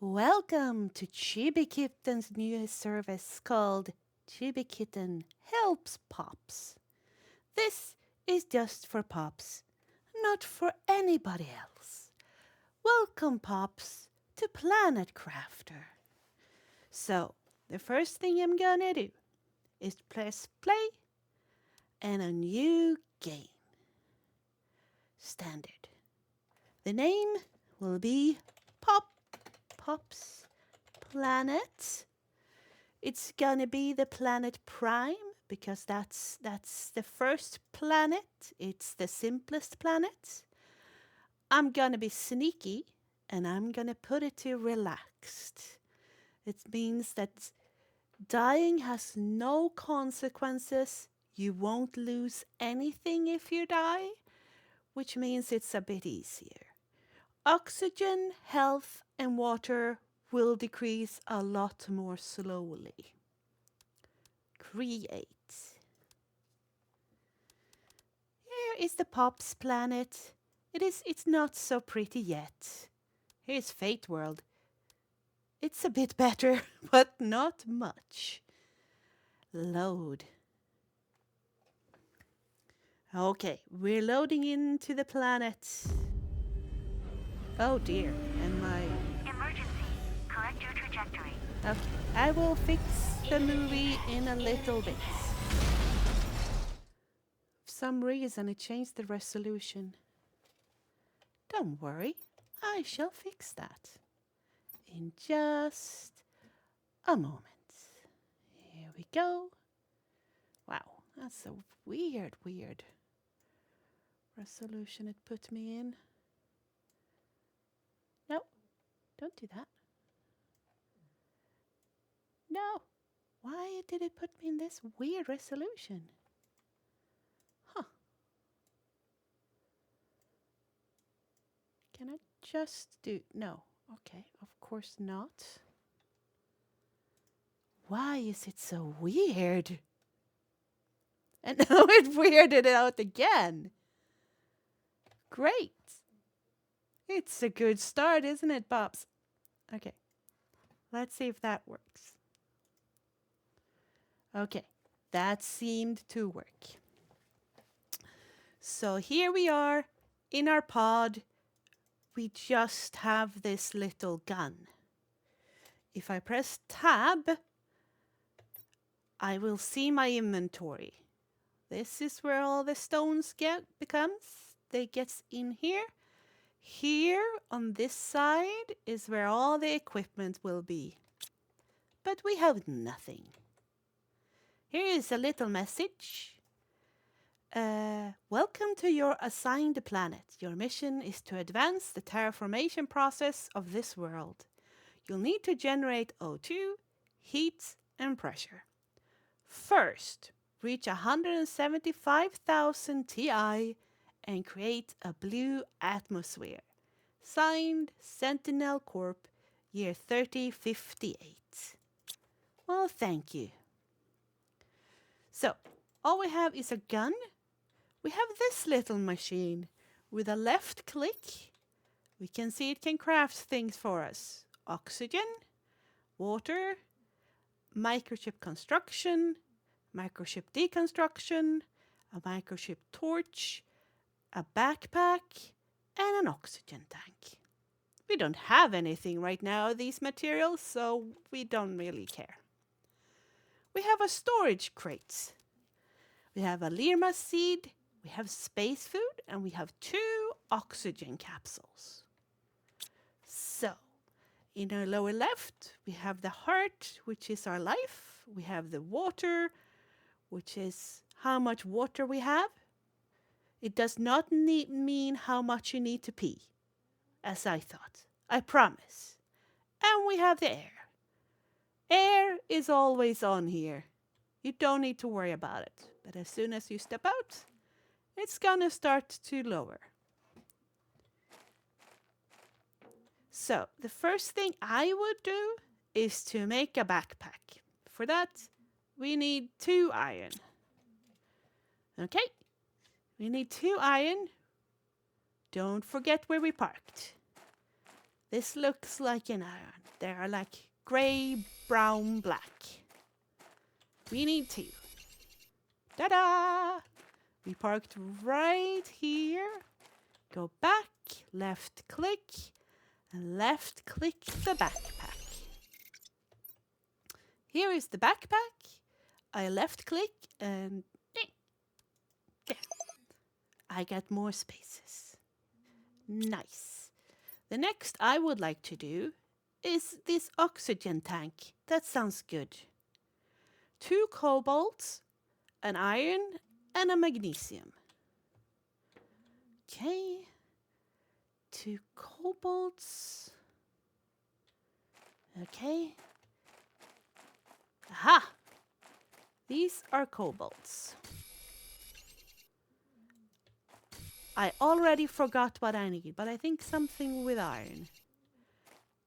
Welcome to Chibi-Kitten's newest service called Chibi-Kitten Helps Pops. This is just for Pops, not for anybody else. Welcome, Pops, to Planet Crafter. So, the first thing I'm gonna do is press play and a new game. Standard. The name will be Pop's Planet. It's gonna be the planet Prime because that's the first planet. It's the simplest planet. I'm gonna be sneaky and I'm gonna put it to relaxed. It means that dying has no consequences. You won't lose anything if you die, which means it's a bit easier. Oxygen, health, and water will decrease a lot more slowly. Create. Here is the Pop's planet. It's not so pretty yet. Here's Fate World. It's a bit better, but not much. Load. Okay, we're loading into the planet. Oh dear, and my... Emergency. Correct your trajectory. Okay, I will fix the movie in a little bit. For some reason it changed the resolution. Don't worry, I shall fix that in just a moment. Here we go. Wow, that's a weird resolution it put me in. No, don't do that. No, why did it put me in this weird resolution? Huh. Can I just do... No, okay, of course not. Why is it so weird? And now it weirded it out again. Great. It's a good start, isn't it, Bobs? Okay. Let's see if that works. Okay. That seemed to work. So here we are in our pod. We just have this little gun. If I press tab, I will see my inventory. This is where all the stones They gets in here. Here on this side is where all the equipment will be. But we have nothing. Here is a little message. Welcome to your assigned planet. Your mission is to advance the terraformation process of this world. You'll need to generate O2, heat, and pressure. First, reach 175,000 Ti and create a blue atmosphere. Signed, Sentinel Corp, year 3058. Well, thank you. So, all we have is a gun. We have this little machine. With a left click, we can see it can craft things for us. Oxygen, water, microchip construction, microchip deconstruction, a microchip torch, a backpack, and an oxygen tank. We don't have anything right now of these materials, so we don't really care. We have a storage crate. We have a Lirma seed, we have space food, and we have 2 oxygen capsules. So, in our lower left, we have the heart, which is our life. We have the water, which is how much water we have. It does not mean how much you need to pee, as I thought. I promise. And we have the air. Air is always on here. You don't need to worry about it. But as soon as you step out, it's gonna start to lower. So, the first thing I would do is to make a backpack. For that, we need 2 iron. Okay, we need 2 iron. Don't forget where we parked. This looks like an iron. They are like gray, brown, black. We need 2. Ta-da! We parked right here. Go back, left click, and left click the backpack. Here is the backpack. I left click and there. I get more spaces. Nice. The next I would like to do is this oxygen tank. That sounds good. 2 cobalts, an iron, and a magnesium. Okay. 2 cobalts. Okay. Aha! These are cobalts. I already forgot what I need, but I think something with iron.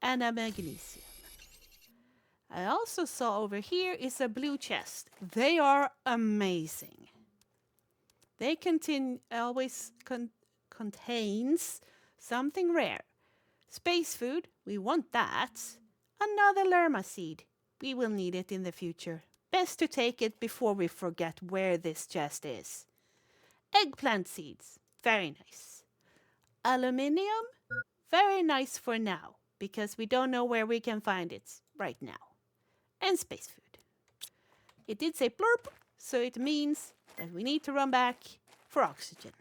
And a magnesium. I also saw over here is a blue chest. They are amazing. They contains something rare. Space food, we want that. Another lerma seed. We will need it in the future. Best to take it before we forget where this chest is. Eggplant seeds, very nice. Aluminium, very nice for now, because we don't know where we can find it right now. And space food. It did say blurp, so it means that we need to run back for oxygen.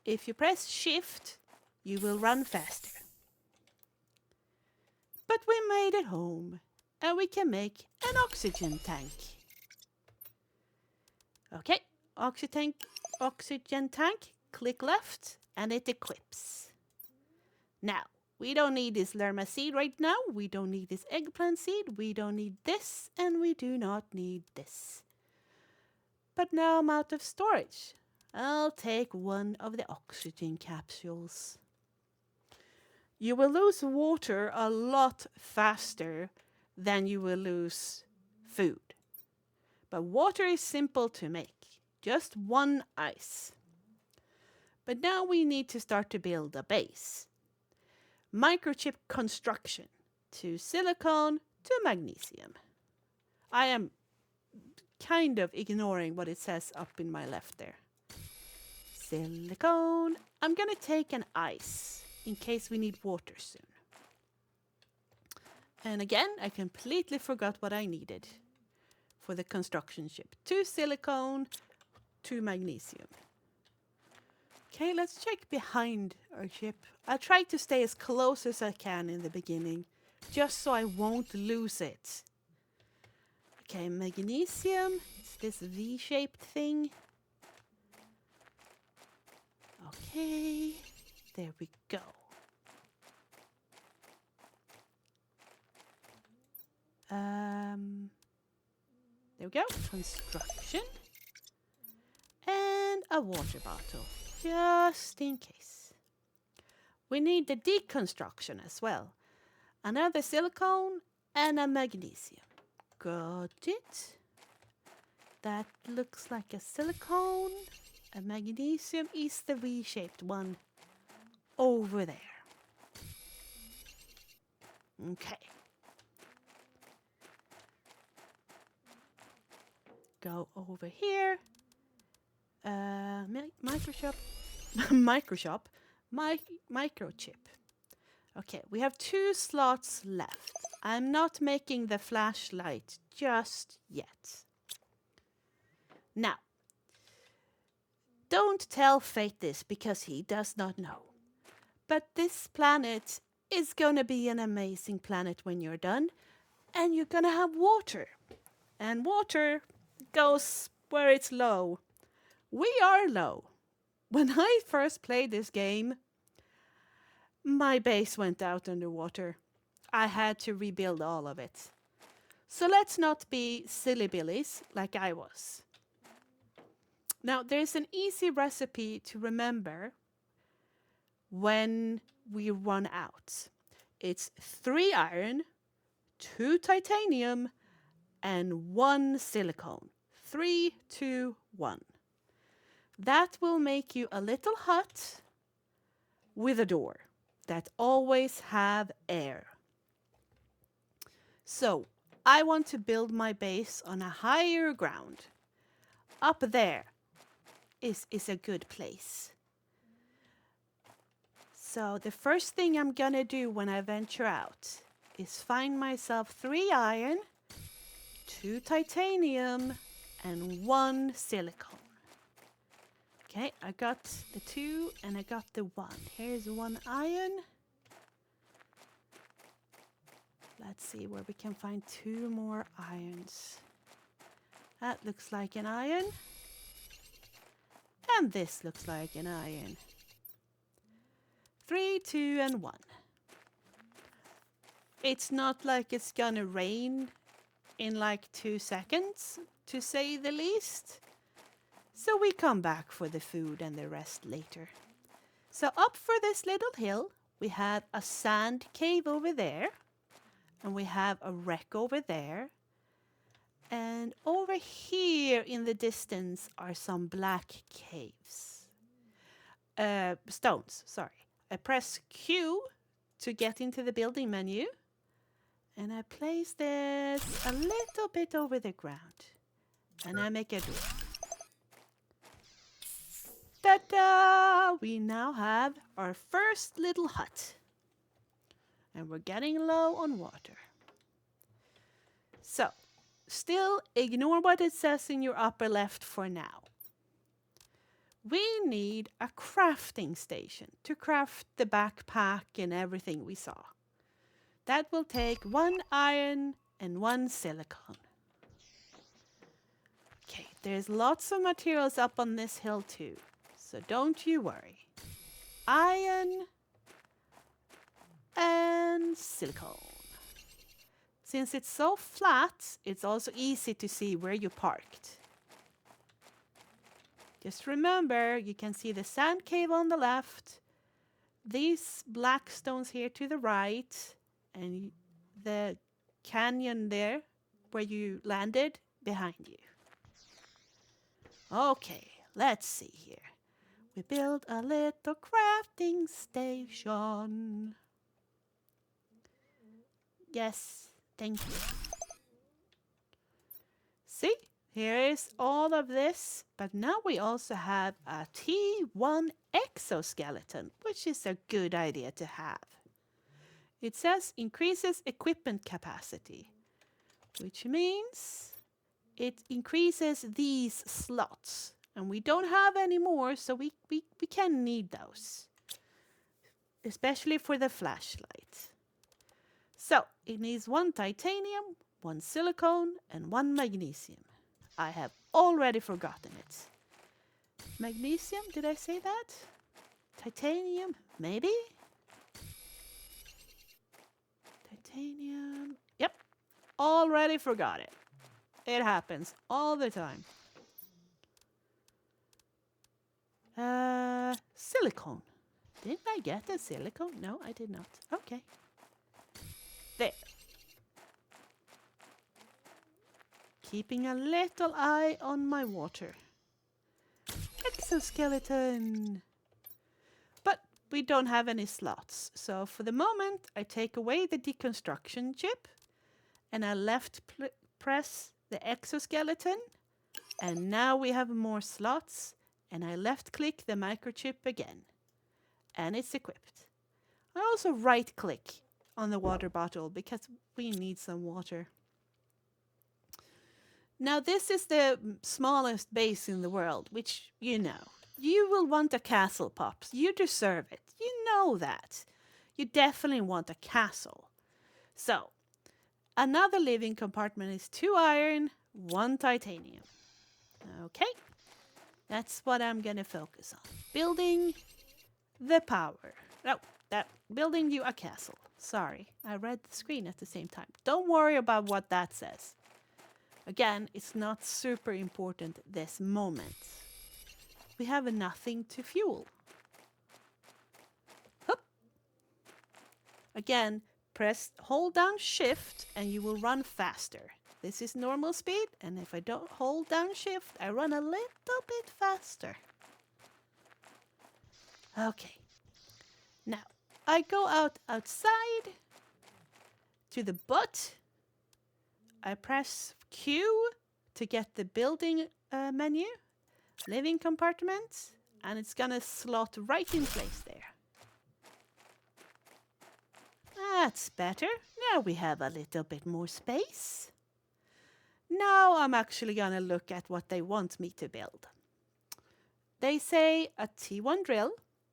If you press shift, you will run faster. But we made it home, and we can make an oxygen tank. Okay, oxygen tank, click left, and it equips. Now, we don't need this lerma seed right now. We don't need this eggplant seed. We don't need this, and we do not need this. But now I'm out of storage. I'll take one of the oxygen capsules. You will lose water a lot faster than you will lose food. But water is simple to make. Just 1 ice. But now we need to start to build a base. Microchip construction. 2 silicone, 2 magnesium. I am kind of ignoring what it says up in my left there. Silicone. I'm going to take an ice in case we need water soon. And again, I completely forgot what I needed for the construction ship. 2 silicone, 2 magnesium. Okay, let's check behind our ship. I'll try to stay as close as I can in the beginning, just so I won't lose it. Okay, magnesium. It's this V-shaped thing. Okay, there we go. There we go. Construction. And a water bottle, just in case. We need the deconstruction as well. Another silicone and a magnesium. Got it. That looks like a silicone. A magnesium is the V-shaped one over there. Okay. Go over here. Microchip. Microchip. Okay, we have 2 slots left. I'm not making the flashlight just yet. Now, don't tell Fate this because he does not know. But this planet is going to be an amazing planet when you're done. And you're going to have water. And water goes where it's low. We are low. When I first played this game, my base went out underwater. I had to rebuild all of it. So let's not be silly billies like I was. Now, there's an easy recipe to remember when we run out. It's 3 iron, 2 titanium, and 1 silicone. 3, 2, 1. That will make you a little hut with a door. that always have air. So I want to build my base on a higher ground. Up there is a good place. So the first thing I'm gonna do when I venture out is find myself 3 iron, 2 titanium, and 1 silicone. Okay, I got the 2 and I got the 1. Here's 1 iron. Let's see where we can find 2 more irons. That looks like an iron. And this looks like an iron. 3, 2, and 1. It's not like it's gonna rain in like 2 seconds, to say the least. So we come back for the food and the rest later. So up for this little hill, we have a sand cave over there. And we have a wreck over there. And over here in the distance are some black caves. Stones, sorry. I press Q to get into the building menu. And I place this a little bit over the ground. And I make a door. Ta-da! We now have our first little hut. And we're getting low on water. So, still ignore what it says in your upper left for now. We need a crafting station to craft the backpack and everything we saw. That will take 1 iron and 1 silicone. Okay, there's lots of materials up on this hill too, so don't you worry. Iron and silicone. Since it's so flat, it's also easy to see where you parked. Just remember, you can see the sand cave on the left, these black stones here to the right, and the canyon there where you landed behind you. Okay, let's see here. We build a little crafting station. Yes, thank you. See, here is all of this, but now we also have a T1 exoskeleton, which is a good idea to have. It says increases equipment capacity, which means it increases these slots. And we don't have any more, so we can need those, especially for the flashlight. So it needs 1 titanium, 1 silicone, and 1 magnesium. I have already forgotten it. Magnesium, did I say that? Titanium, maybe? Titanium, yep, already forgot it. It happens all the time. Silicone. Didn't I get the silicone? No, I did not. Okay. There. Keeping a little eye on my water. Exoskeleton. But we don't have any slots. So for the moment, I take away the deconstruction chip and I left press the exoskeleton. And now we have more slots. And I left click the microchip again. And it's equipped. I also right click on the water bottle because we need some water. Now this is the smallest base in the world, which you know. You will want a castle, Pops. You deserve it. You know that. You definitely want a castle. So, another living compartment is 2 iron, 1 titanium. Okay. That's what I'm going to focus on. Building the power. No, building you a castle. Sorry, I read the screen at the same time. Don't worry about what that says. Again, it's not super important this moment. We have nothing to fuel. Hup. Again, hold down shift and you will run faster. This is normal speed, and if I don't hold down shift, I run a little bit faster. Okay. Now, I go outside to the butt. I press Q to get the building menu, living compartment, and it's gonna slot right in place there. That's better. Now we have a little bit more space. Now I'm actually gonna look at what they want me to build. They say a T1 drill,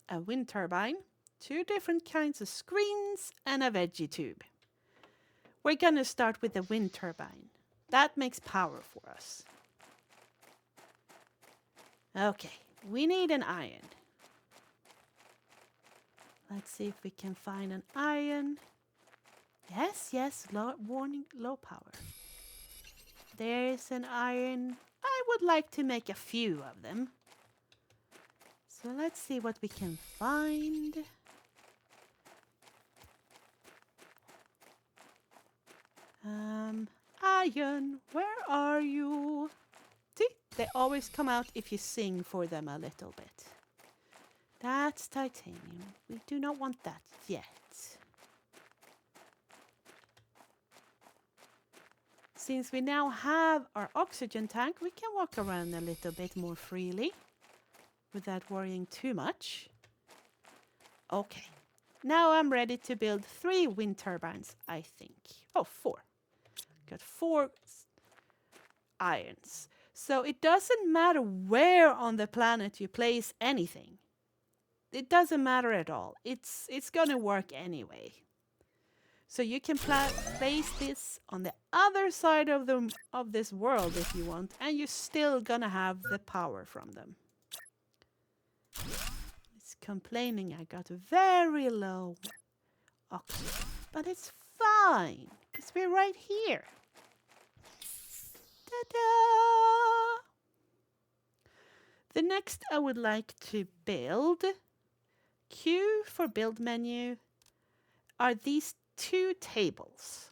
a wind turbine, 2 different kinds of screens, and a veggie tube. We're gonna start with the wind turbine. That makes power for us. Okay, we need an iron. Let's see if we can find an iron. Yes, warning, low power. There's an iron. I would like to make a few of them. So let's see what we can find. Iron, where are you? See, they always come out if you sing for them a little bit. That's titanium. We do not want that yet. Since we now have our oxygen tank, we can walk around a little bit more freely without worrying too much. Okay, now I'm ready to build 3 wind turbines, I think. Oh, 4. Got 4 irons. So it doesn't matter where on the planet you place anything. It doesn't matter at all. It's gonna work anyway. So you can place this on the other side of this world if you want, and you're still gonna have the power from them. It's complaining I got very low oxygen, but it's fine because we're right here. Ta-da! The next I would like to build, Q for build menu, are these 2 tables.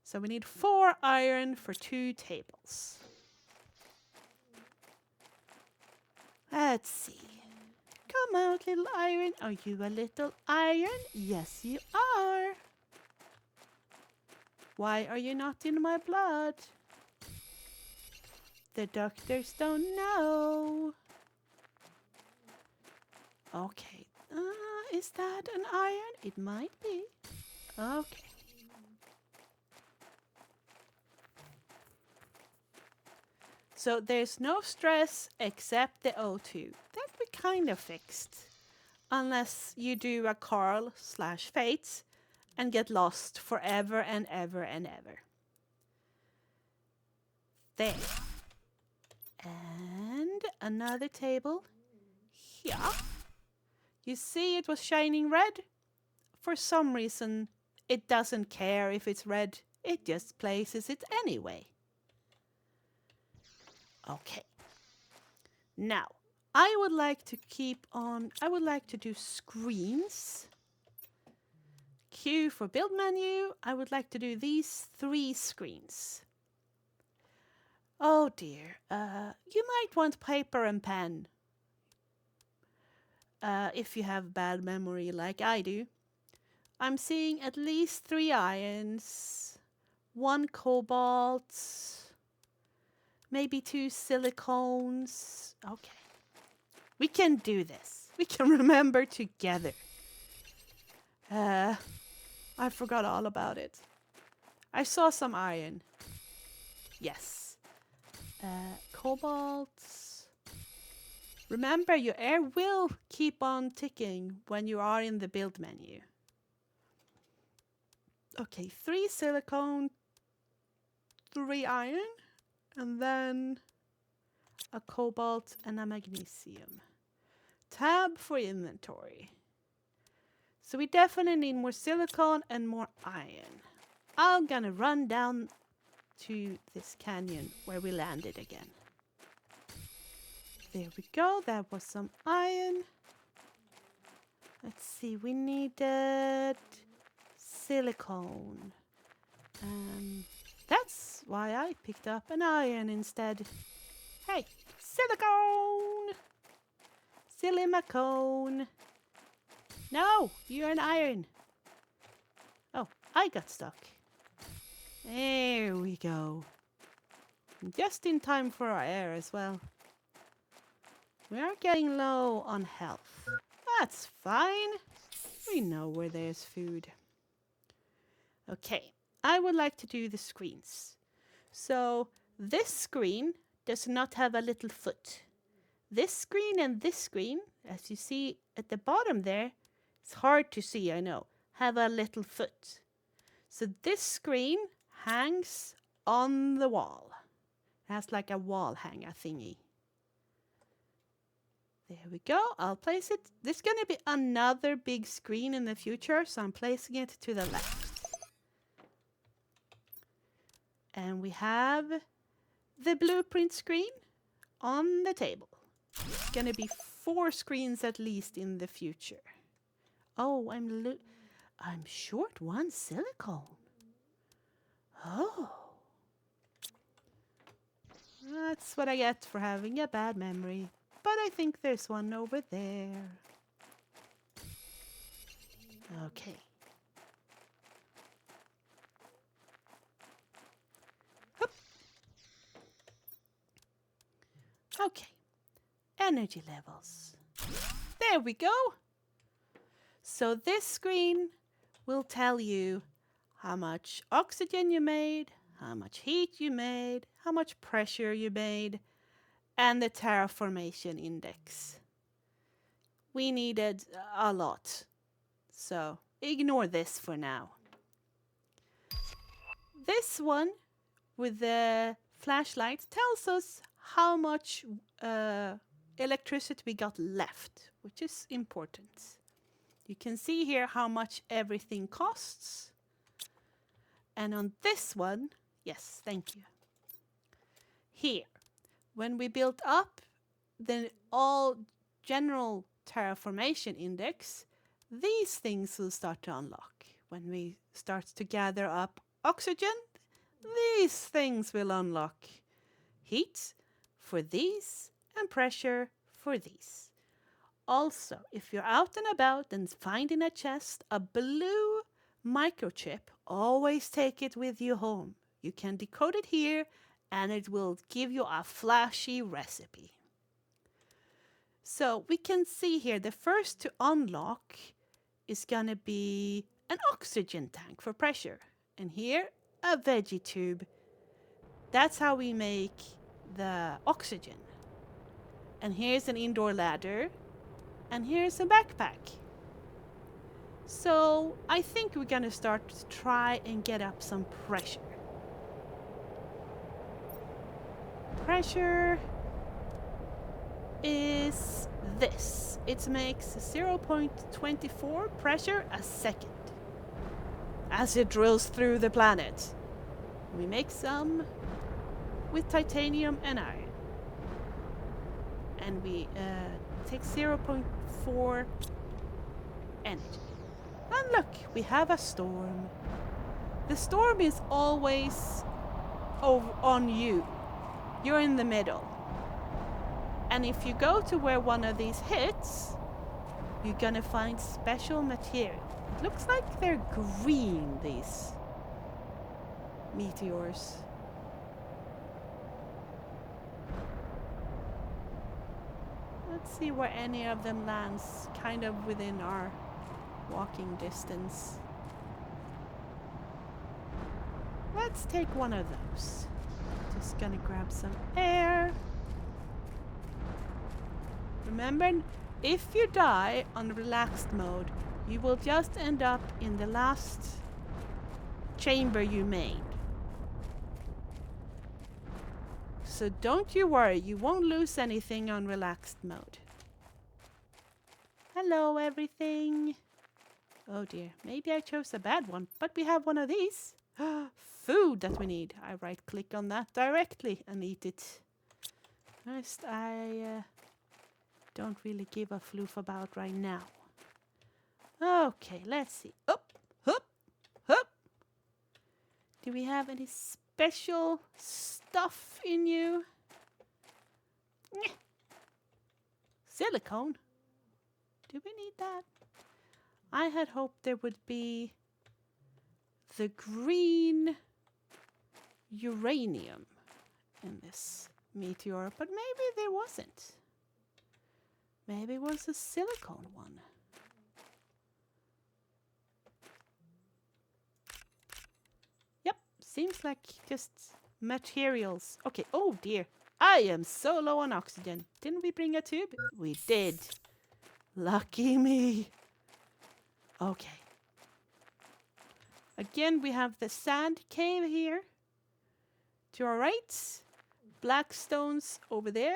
So we need 4 iron for 2 tables. Let's see. Come out, little iron. Are you a little iron? Yes, you are. Why are you not in my blood? The doctors don't know. Okay. Is that an iron? It might be. Okay. So there's no stress except the O2. That we kind of fixed. Unless you do a Carl/Fates and get lost forever and ever and ever. There. And another table here. You see it was shining red? For some reason, it doesn't care if it's red. It just places it anyway. Okay. Now, I would like to do screens. Q for build menu. I would like to do these 3 screens. Oh dear. You might want paper and pen. If you have bad memory like I do. I'm seeing at least 3 irons, 1 cobalt, maybe 2 silicones. Okay. We can do this. We can remember together. I forgot all about it. I saw some iron. Yes. Cobalt. Remember, your air will keep on ticking when you are in the build menu. Okay, 3 silicone, 3 iron, and then a cobalt and a magnesium. Tab for inventory. So we definitely need more silicone and more iron. I'm gonna run down to this canyon where we landed again. There we go, that was some iron. Let's see, we needed silicone. That's why I picked up an iron instead. Hey, silicone! Silicone. No, you're an iron. Oh, I got stuck. There we go. Just in time for our air as well. We are getting low on health. That's fine. We know where there's food. Okay, I would like to do the screens. So this screen does not have a little foot. This screen and this screen, as you see at the bottom there, it's hard to see, I know, have a little foot. So this screen hangs on the wall. It has like a wall hanger thingy. There we go. I'll place it. There's going to be another big screen in the future, so I'm placing it to the left. And we have the blueprint screen on the table. It's going to be 4 screens at least in the future. Oh, I'm short 1 silicone. Oh. That's what I get for having a bad memory. But I think there's one over there. Okay. Hup. Okay. Energy levels. There we go. So this screen will tell you how much oxygen you made, how much heat you made, how much pressure you made, and the terraformation index. We needed a lot, so ignore this for now. This one with the flashlight tells us how much electricity we got left, which is important. You can see here how much everything costs. And on this one, yes, thank you. Here, when we built up the all general terraformation index, these things will start to unlock. When we start to gather up oxygen, these things will unlock. Heat for these and pressure for these. Also, if you're out and about and find in a chest a blue microchip, always take it with you home. You can decode it here and it will give you a flashy recipe. So we can see here the first to unlock is going to be an oxygen tank for pressure. And here, a veggie tube. That's how we make the oxygen. And here's an indoor ladder. And here's a backpack. So I think we're going to start to try and get up some pressure. Pressure is this. It makes 0.24 pressure a second as it drills through the planet. We make some with titanium and iron. And we take 0.4 energy. And look, we have a storm. The storm is always over on you. You're in the middle. And if you go to where one of these hits, you're gonna find special material. It looks like they're green, these meteors. Let's see where any of them lands, kind of within our walking distance. Let's take one of those. Just gonna grab some air. Remember, if you die on relaxed mode, you will just end up in the last chamber you made. So don't you worry, you won't lose anything on relaxed mode. Hello, everything. Oh dear, maybe I chose a bad one, but we have one of these. Food that we need. I right click on that directly and eat it. First, I don't really give a floof about right now. Okay, let's see. Up, up, up. Do we have any special stuff in you? Nyeh. Silicone? Do we need that? I had hoped there would be the green uranium in this meteor, but maybe there wasn't. Maybe it was a silicone one. Yep, seems like just materials. Okay, oh dear. I am so low on oxygen. Didn't we bring a tube? We did. Lucky me. Okay. Again, we have the sand cave here. To our right. Black stones over there.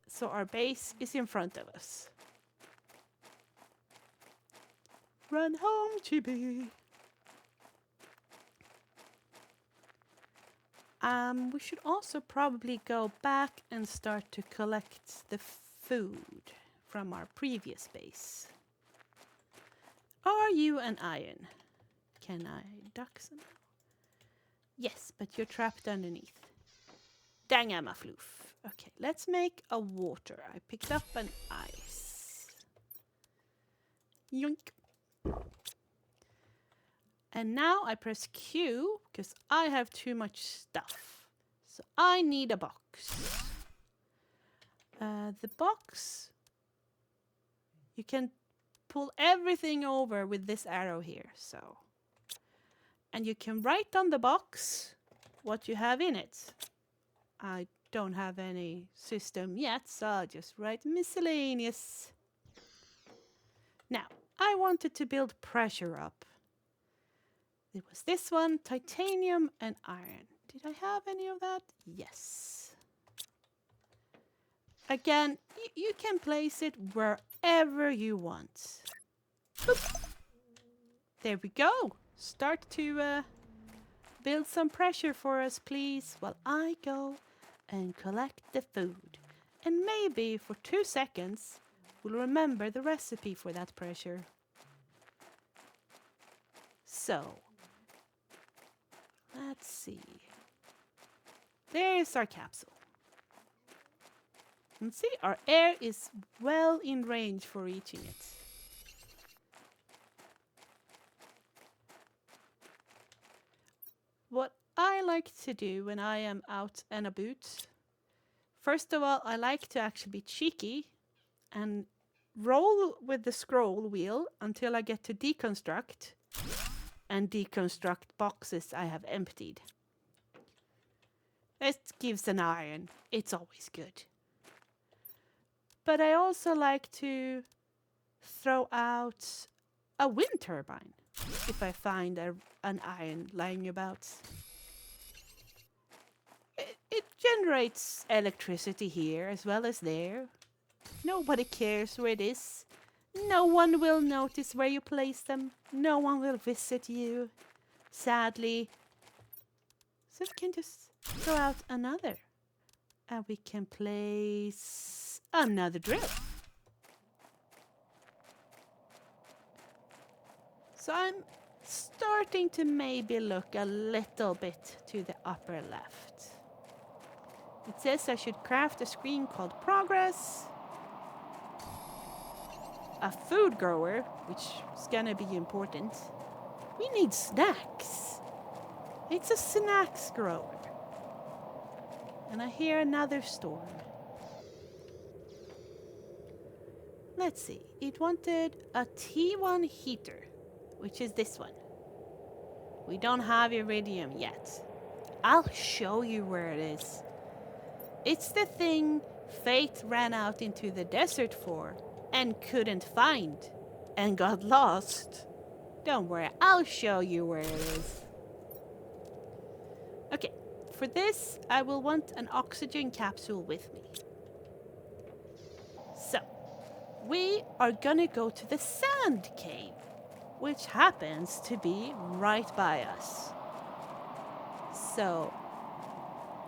So our base is in front of us. Run home, Chibi. We should also probably go back and start to collect the food from our previous base. Are you an iron? Can I duck somehow? Yes, but you're trapped underneath. Dang, I'm a floof. Okay, let's make a water. I picked up an ice. Yoink. And now I press Q because I have too much stuff. So I need a box. The box, you can pull everything over with this arrow here. So, and you can write on the box what you have in it. I don't have any system yet, so I'll just write miscellaneous. Now, I wanted to build pressure up. It was this one, titanium and iron. Did I have any of that? Yes. Again, you can place it wherever you want. Boop. There we go. Start to build some pressure for us, please, while I go and collect the food. And maybe for 2 seconds, we'll remember the recipe for that pressure. So, let's see. There's our capsule. And see, our air is well in range for reaching it. What I like to do when I am out and about, first of all, I like to actually be cheeky and roll with the scroll wheel until I get to deconstruct and deconstruct boxes I have emptied. It gives an iron. It's always good. But I also like to throw out a wind turbine if I find an iron lying about. It generates electricity here as well as there. Nobody cares where it is. No one will notice where you place them. No one will visit you, sadly. So we can just throw out another. And we can place another drill. So I'm starting to maybe look a little bit to the upper left. It says I should craft a screen called Progress. A food grower, which is gonna be important. We need snacks. It's a snacks grower. And I hear another storm. Let's see. It wanted a T1 heater, which is this one. We don't have iridium yet. I'll show you where it is. It's the thing Fate ran out into the desert for and couldn't find and got lost. Don't worry, I'll show you where it is. Okay, for this, I will want an oxygen capsule with me. So, we are gonna go to the sand cave, which happens to be right by us. So,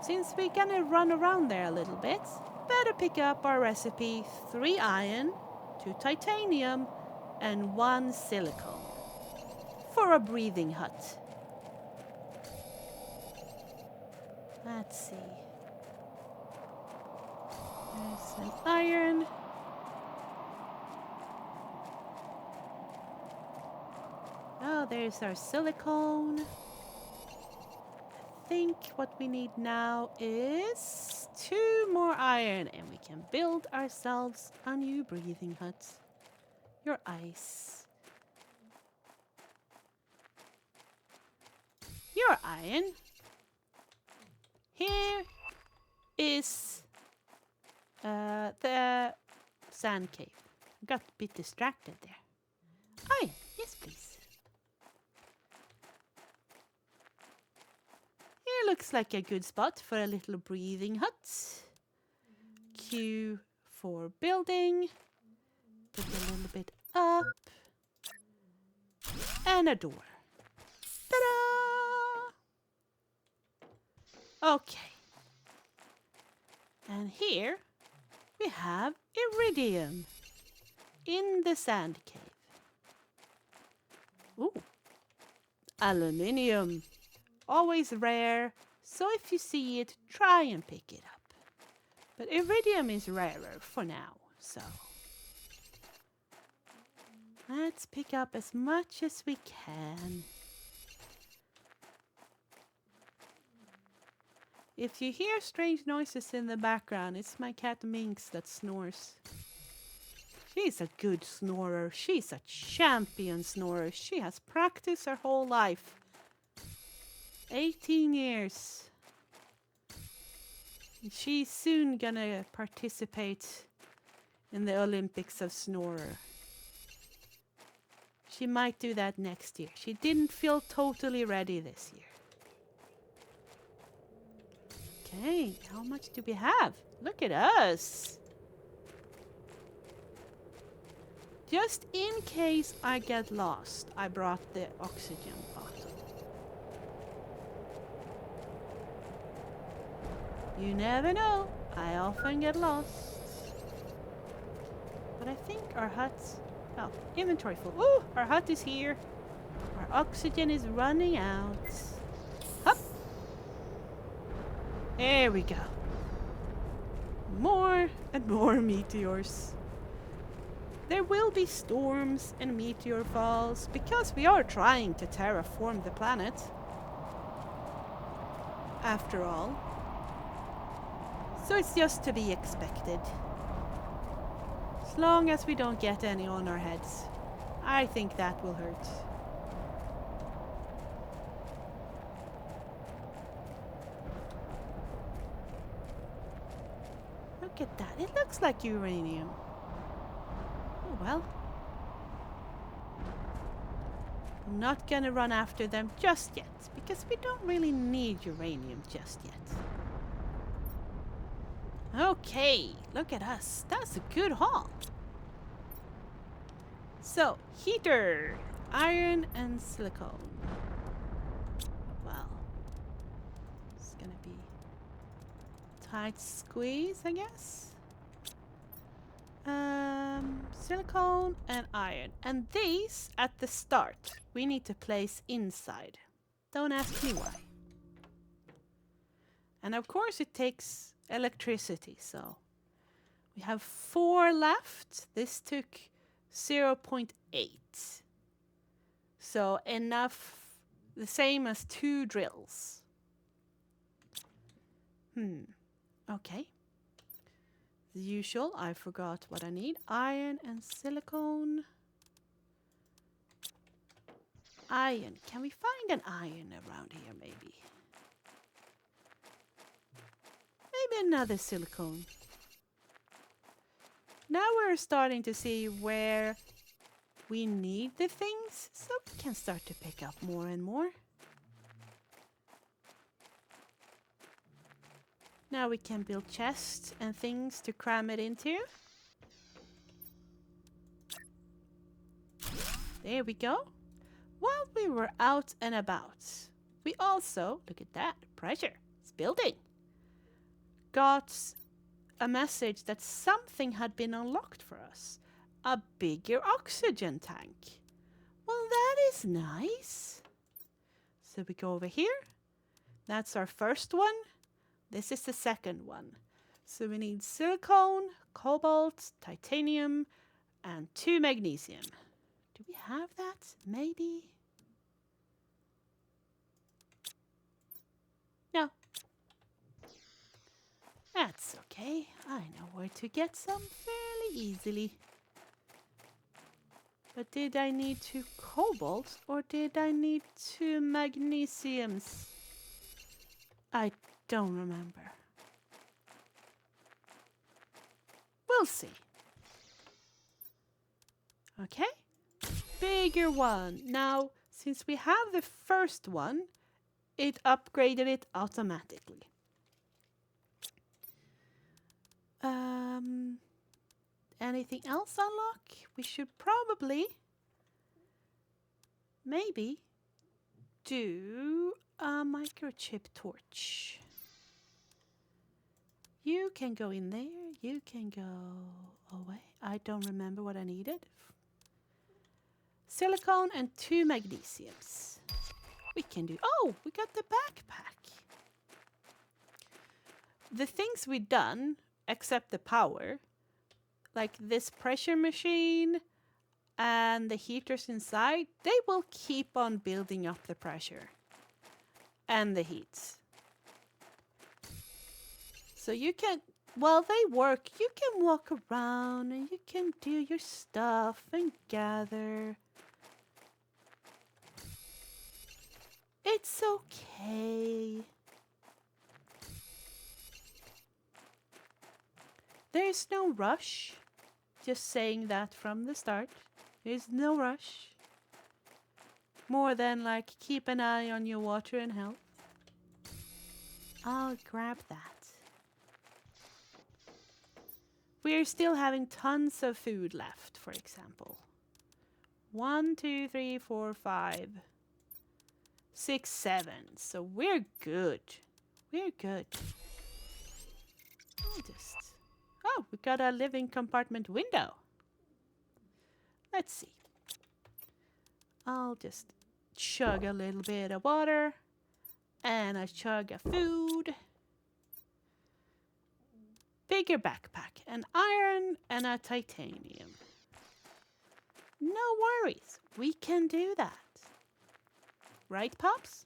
since we're gonna run around there a little bit, better pick up our recipe: 3 iron, 2 titanium, and 1 silicone for a breathing hut. Let's see. There's an iron. go. There's our silicone. I think what we need now is 2 more iron and we can build ourselves a new breathing hut. Your ice. Your iron. Here is the sand cave. Got a bit distracted there. Iron, yes please. Here looks like a good spot for a little breathing hut. Q for building. Put a little bit up. And a door. Ta-da! Okay. And here we have iridium in the sand cave. Ooh. Aluminium. Always rare, so if you see it, try and pick it up. But iridium is rarer for now, so let's pick up as much as we can. If you hear strange noises in the background, it's my cat Minx that snores. She's a good snorer. She's a champion snorer. She has practiced her whole life. 18 years. She's soon gonna participate in the Olympics of Snorer. She might do that next year. She didn't feel totally ready this year. Okay, how much do we have? Look at us. Just in case I get lost, I brought the oxygen bottle. You never know. I often get lost. But I think our hut's... Oh, inventory full. Ooh, our hut is here. Our oxygen is running out. Hup! There we go. More and more meteors. There will be storms and meteor falls because we are trying to terraform the planet. After all. So it's just to be expected. As long as we don't get any on our heads. I think that will hurt. Look at that. It looks like uranium. Oh well. I'm not gonna run after them just yet, because we don't really need uranium just yet. Okay, look at us. That's a good haul. So, heater, iron and silicone. Well, it's gonna be tight squeeze, I guess. Silicone and iron. And these, at the start, we need to place inside. Don't ask me why. And of course it takes electricity, so we have 4 left. This took 0.8. So enough, the same as 2 drills. Okay. The usual, I forgot what I need. Iron and silicone. Iron. Can we find an iron around here, maybe? Maybe another silicone. Now we're starting to see where we need the things, so we can start to pick up more and more. Now we can build chests and things to cram it into. There we go. While we were out and about, we also, look at that, pressure, it's building. Got a message that something had been unlocked for us. A bigger oxygen tank. Well, that is nice. So we go over here. That's our first one. This is the second one. So we need silicone, cobalt, titanium, and 2 magnesium. Do we have that? Maybe. That's okay. I know where to get some fairly easily. But did I need 2 cobalt or did I need 2 magnesiums? I don't remember. We'll see. Okay? Bigger one. Now, since we have the first one, it upgraded it automatically. Anything else unlock? We should probably, maybe, do a microchip torch. You can go in there. You can go away. I don't remember what I needed. Silicone and 2 magnesiums. We can do... Oh, we got the backpack. The things we done, except the power, like this pressure machine and the heaters inside, they will keep on building up the pressure and the heat. So you can, while they work, you can walk around and you can do your stuff and gather. It's okay. There's no rush. Just saying that from the start. There's no rush. More than like keep an eye on your water and health. I'll grab that. We're still having tons of food left, for example. 1, 2, 3, 4, 5, 6, 7. So we're good. We're good. Oh, we got a living compartment window. Let's see. I'll just chug a little bit of water. And a chug of food. Bigger backpack. An iron and a titanium. No worries. We can do that. Right, Pops?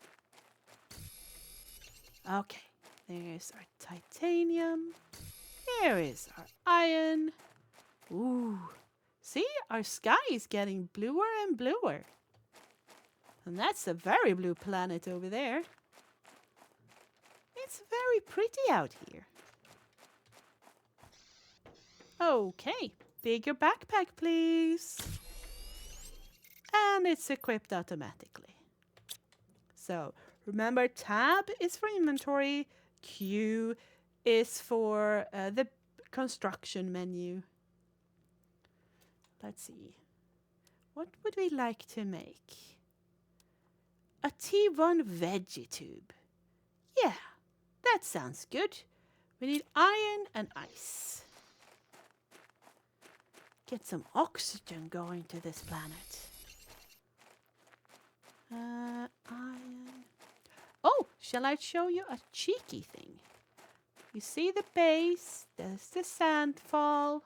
Okay. There's our titanium. Here is our iron. Ooh. See, our sky is getting bluer and bluer. And that's a very blue planet over there. It's very pretty out here. Okay, bigger backpack, please. And it's equipped automatically. So, remember, tab is for inventory, Q is for the construction menu. Let's see. What would we like to make? A T1 veggie tube. Yeah, that sounds good. We need iron and ice. Get some oxygen going to this planet. Iron. Oh, shall I show you a cheeky thing? You see the base, there's the sandfall,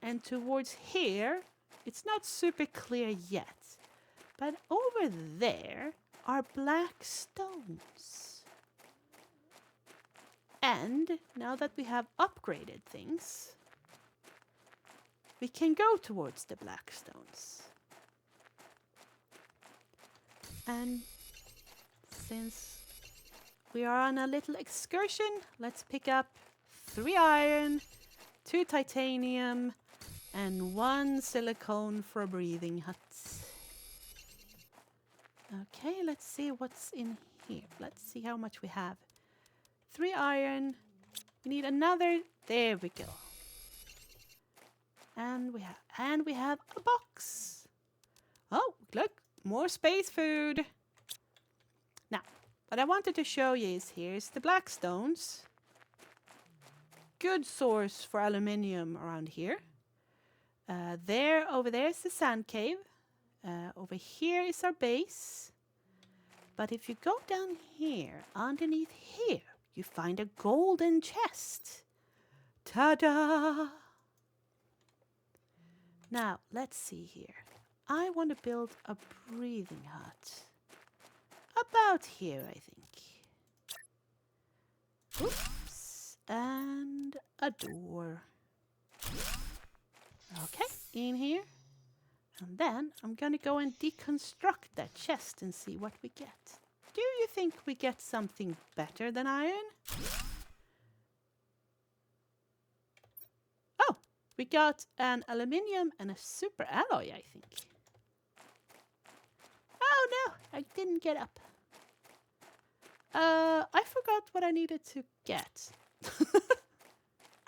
and towards here, it's not super clear yet, but over there are black stones. And now that we have upgraded things, we can go towards the black stones. And since we are on a little excursion, let's pick up 3 iron, 2 titanium, and 1 silicone for breathing huts. Okay, let's see what's in here. Let's see how much we have. 3 iron. We need another. There we go. And we have a box. Oh, look, more space food. Now, what I wanted to show you is here's the black stones. Good source for aluminium around here. Over there is the sand cave. Over here is our base. But if you go down here, underneath here, you find a golden chest. Ta-da! Now, let's see here. I want to build a breathing hut. About here, I think. Oops. And a door. Okay, in here. And then I'm gonna go and deconstruct that chest and see what we get. Do you think we get something better than iron? Oh, we got an aluminium and a super alloy, I think. Oh no, I didn't get up. I forgot what I needed to get.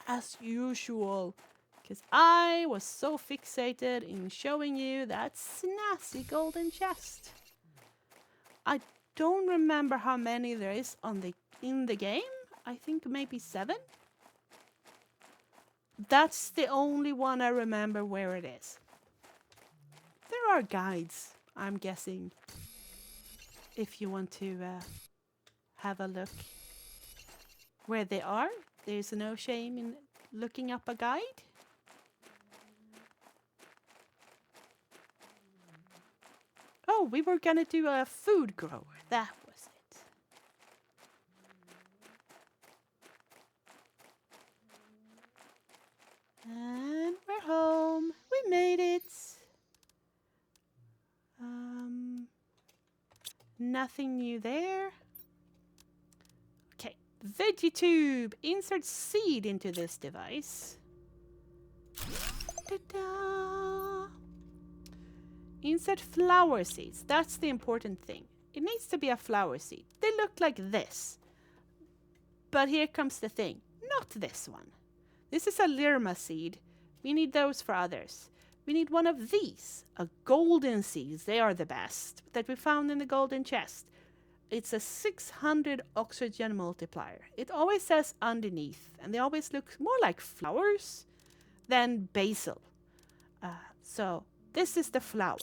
As usual. Because I was so fixated in showing you that snazzy golden chest. I don't remember how many there is in the game. I think maybe 7. That's the only one I remember where it is. There are guides, I'm guessing, if you want to have a look where they are. There's no shame in looking up a guide. Oh, we were gonna do a food grower. That was it. And we're home. We made it. Nothing new there. Okay, VeggieTube. Insert seed into this device. Ta-da! Insert flower seeds. That's the important thing. It needs to be a flower seed. They look like this. But here comes the thing. Not this one. This is a Lirma seed. We need those for others. We need one of these. A golden seeds. They are the best. That we found in the golden chest. It's a 600 oxygen multiplier. It always says underneath. And they always look more like flowers than basil. So this is the flower.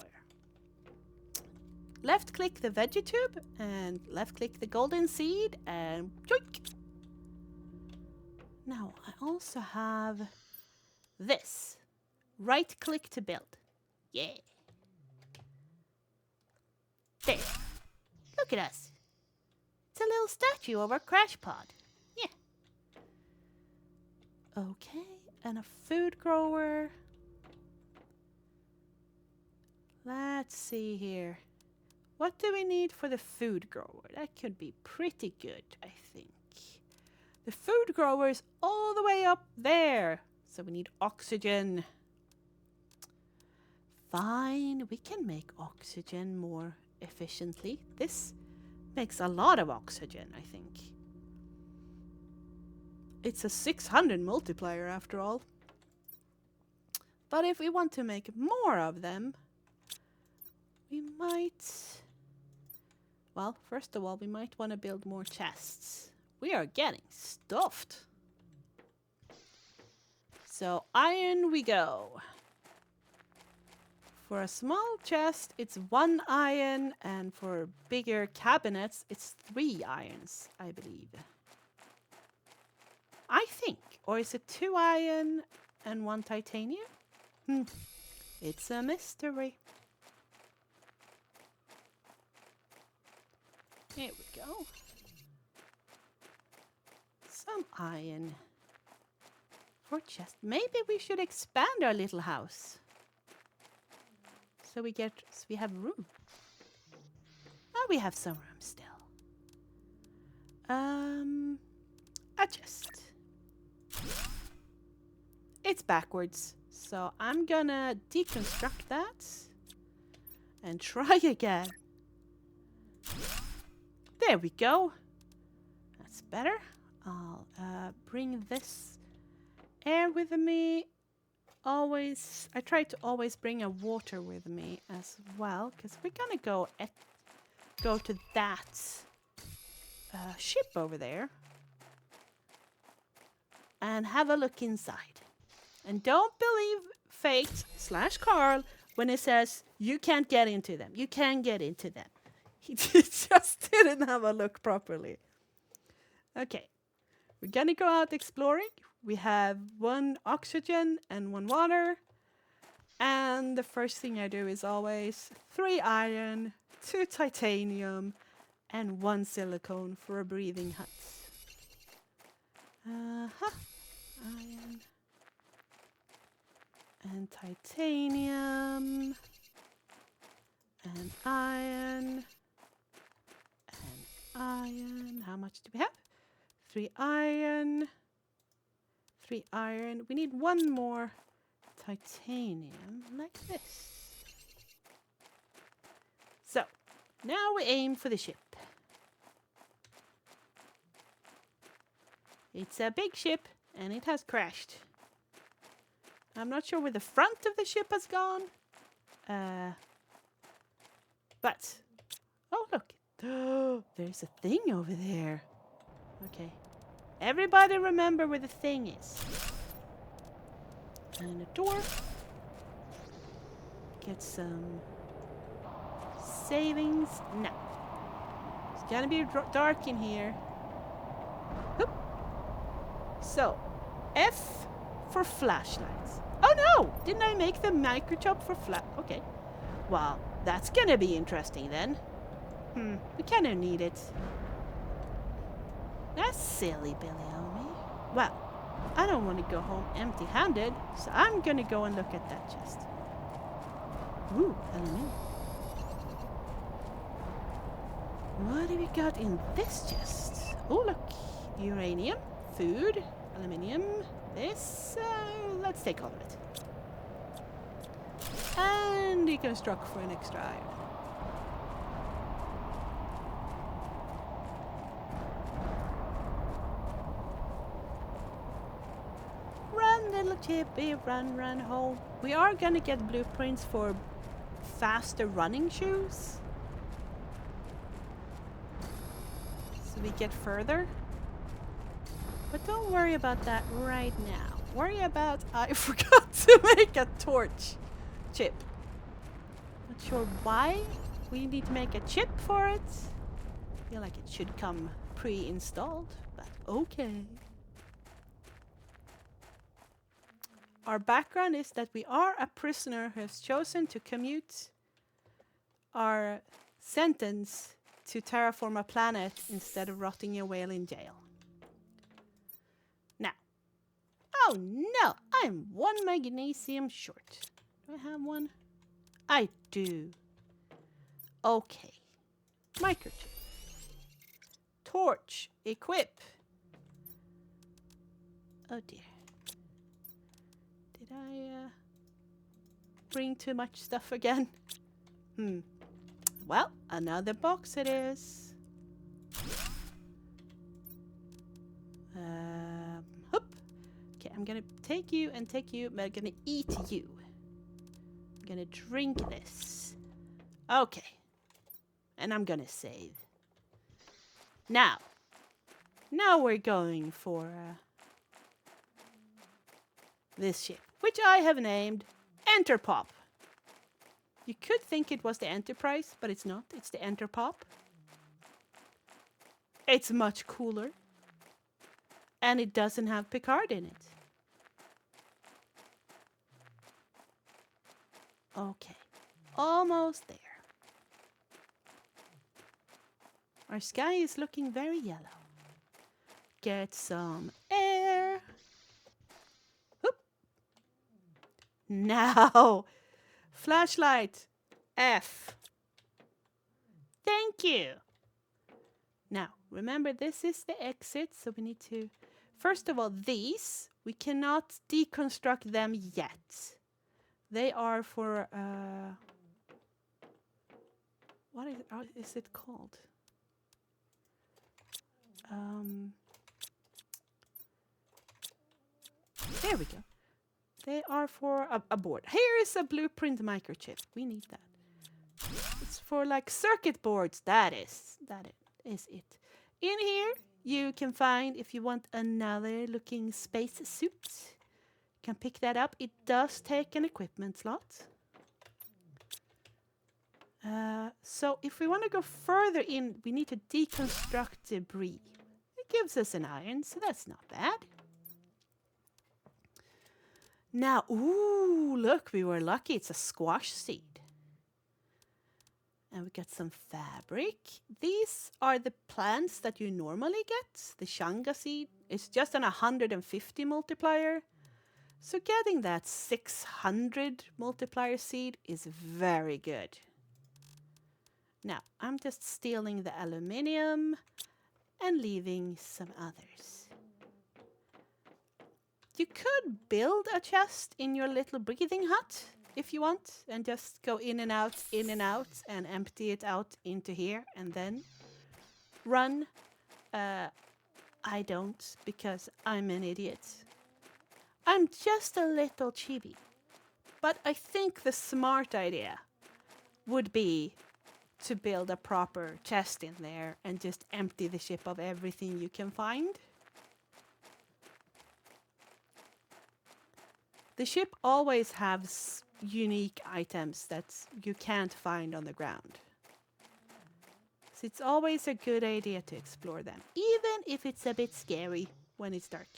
Left click the VeggieTube and left click the golden seed and yoink. Now I also have this. Right click to build. Yeah. There. Look at us. It's a little statue of our crash pod. Yeah. Okay, and a food grower. Let's see here. What do we need for the food grower? That could be pretty good, I think. The food grower is all the way up there. So we need oxygen. Fine, we can make oxygen more efficiently. This makes a lot of oxygen, I think. It's a 600 multiplier after all. But if we want to make more of them, we might... Well, first of all, we might want to build more chests. We are getting stuffed. So iron we go. For a small chest, it's 1 iron, and for bigger cabinets, it's 3 irons, I believe. I think. Or is it 2 iron and 1 titanium? It's a mystery. Here we go. Some iron. For chest. Maybe we should expand our little house. So we have room. Oh, we have some room still. A chest. It's backwards. So I'm gonna deconstruct that and try again. There we go. That's better. I'll bring this air with me. I try to always bring a water with me as well, because we're gonna go to that ship over there and have a look inside. And don't believe Fate/Carl when it says you can't get into them. You can get into them. He just didn't have a look properly. Okay, we're gonna go out exploring. We have 1 oxygen and 1 water. And the first thing I do is always 3 iron, 2 titanium, and 1 silicone for a breathing hut. Uh-huh. Iron. And titanium. And iron. And iron. How much do we have? 3 iron. 3 iron. We need 1 more titanium, like this. So, now we aim for the ship. It's a big ship, and it has crashed. I'm not sure where the front of the ship has gone. But, oh look. There's a thing over there. Okay. Everybody remember where the thing is. And a door. Get some savings. No. It's gonna be dark in here. Oop. So, F for flashlights. Oh no! Didn't I make the microchip for Okay. Well, that's gonna be interesting then. We kinda need it. That's silly, Billy Omi. Well, I don't want to go home empty-handed, so I'm gonna go and look at that chest. Ooh, aluminium. What do we got in this chest? Oh, look. Uranium, food, aluminium. This, let's take all of it. And deconstruct for an extra iron. Run, little chippy, run, run home. We are gonna get blueprints for faster running shoes. So we get further. But don't worry about that right now. Worry about I forgot to make a torch chip. Not sure why we need to make a chip for it. Feel like it should come pre-installed, but okay. Our background is that we are a prisoner who has chosen to commute our sentence to terraform a planet instead of rotting away in jail. Now, oh no, I'm 1 magnesium short. Do I have one? I do. Okay. Microchip. Torch. Equip. Oh dear. Did I bring too much stuff again? Well, another box it is. Hoop. Okay, I'm gonna take you and take you, but I'm gonna eat you. I'm gonna drink this. Okay. And I'm gonna save. Now we're going for this ship, which I have named Enterpop. You could think it was the Enterprise, but it's not. It's the Enterpop. It's much cooler. And it doesn't have Picard in it. Okay. Almost there. Our sky is looking very yellow. Get some air. Whoop. Now, flashlight. F. Thank you. Now, remember this is the exit, so we need to... First of all, these, we cannot deconstruct them yet. They are for... what is it called? There we go. They are for a board. Here is a blueprint microchip. We need that. It's for like circuit boards. That is it. In here, you can find, if you want another looking space suit, you can pick that up. It does take an equipment slot. So if we want to go further in, we need to deconstruct debris. It gives us an iron, so that's not bad. Now, ooh, look, we were lucky. It's a squash seed. And we got some fabric. These are the plants that you normally get. The shanga seed is just an 150 multiplier. So getting that 600 multiplier seed is very good. Now, I'm just stealing the aluminium and leaving some others. You could build a chest in your little breathing hut if you want, and just go in and out, and empty it out into here, and then run. I don't, because I'm an idiot. I'm just a little chibi. But I think the smart idea would be to build a proper chest in there and just empty the ship of everything you can find. The ship always has unique items that you can't find on the ground. So it's always a good idea to explore them, even if it's a bit scary when it's dark.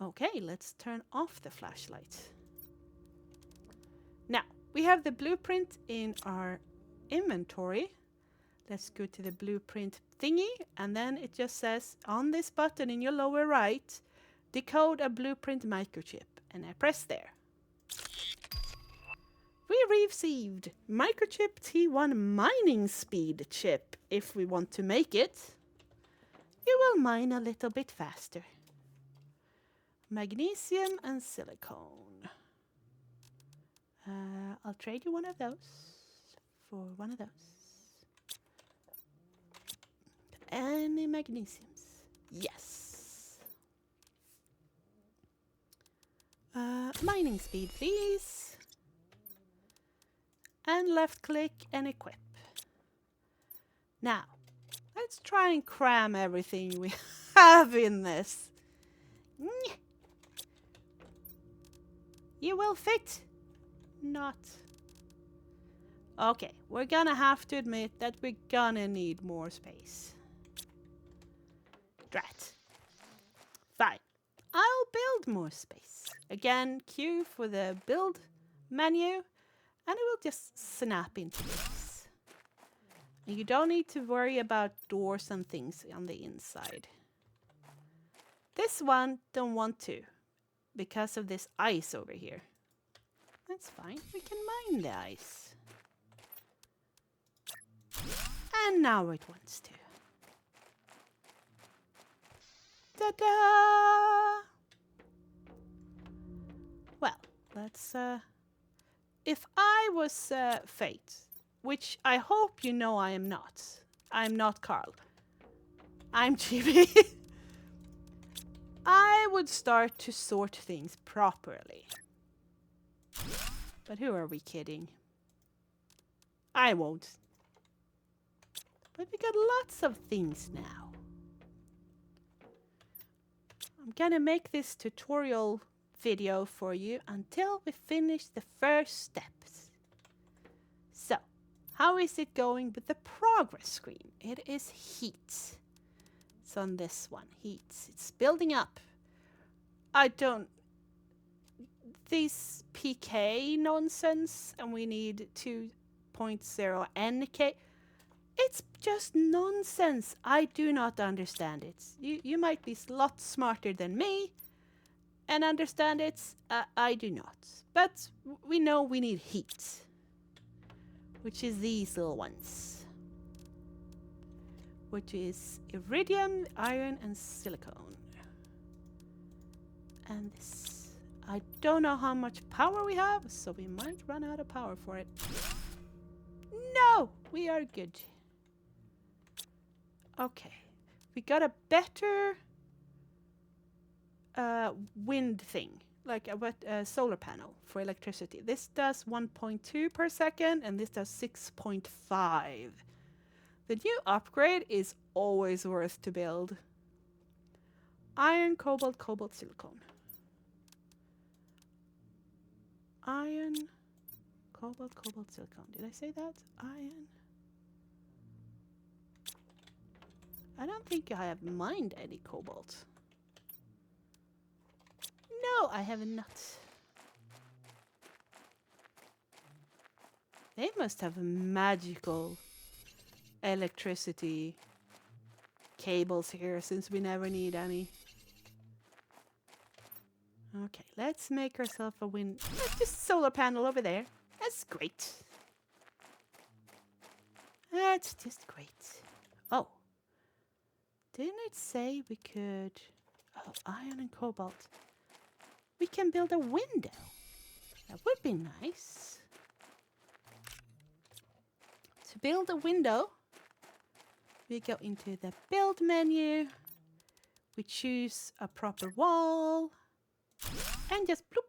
Okay, let's turn off the flashlight. Now, we have the blueprint in our inventory. Let's go to the blueprint thingy, and then it just says on this button in your lower right, decode a blueprint microchip, and I press there. We received microchip T1 mining speed chip. If we want to make it, you will mine a little bit faster. Magnesium and silicone. I'll trade you one of those for one of those. Any magnesiums? Yes. Mining speed, please. And left click and equip. Now, let's try and cram everything we have in this. You will fit. Not. Okay, we're gonna have to admit that we're gonna need more space. Drat. Fine. I'll build more space. Again, Q for the build menu, and it will just snap into place. And you don't need to worry about doors and things on the inside. This one don't want to, because of this ice over here. That's fine, we can mine the ice. And now it wants to. Ta-da! Well, let's, if I was Fate, which I hope you know I am not. I'm not Carl. I'm Chibi. I would start to sort things properly. But who are we kidding? I won't. But we got lots of things now. I'm gonna make this tutorial video for you until we finish the first steps. So, how is it going with the progress screen? It is heat. It's on this one, heat. It's building up. This PK nonsense, and we need 2.0 NK. It's just nonsense. I do not understand it. You might be a lot smarter than me and understand it. I do not. But we know we need heat, which is these little ones, which is iridium, iron, and silicone. And this. I don't know how much power we have, so we might run out of power for it. No, we are good. Okay, we got a better wind thing, like a solar panel for electricity. This does 1.2 per second, and this does 6.5. The new upgrade is always worth to build. Iron, cobalt, silicone. Iron, cobalt, silicone. Did I say that? Iron. I don't think I have mined any cobalt. No, I have not. They must have magical electricity cables here since we never need any. Okay, let's make ourselves a wind. Just solar panel over there. That's great. That's just great. Oh, didn't it say we could... Oh, iron and cobalt. We can build a window. That would be nice. To build a window, we go into the build menu. We choose a proper wall. And just bloop,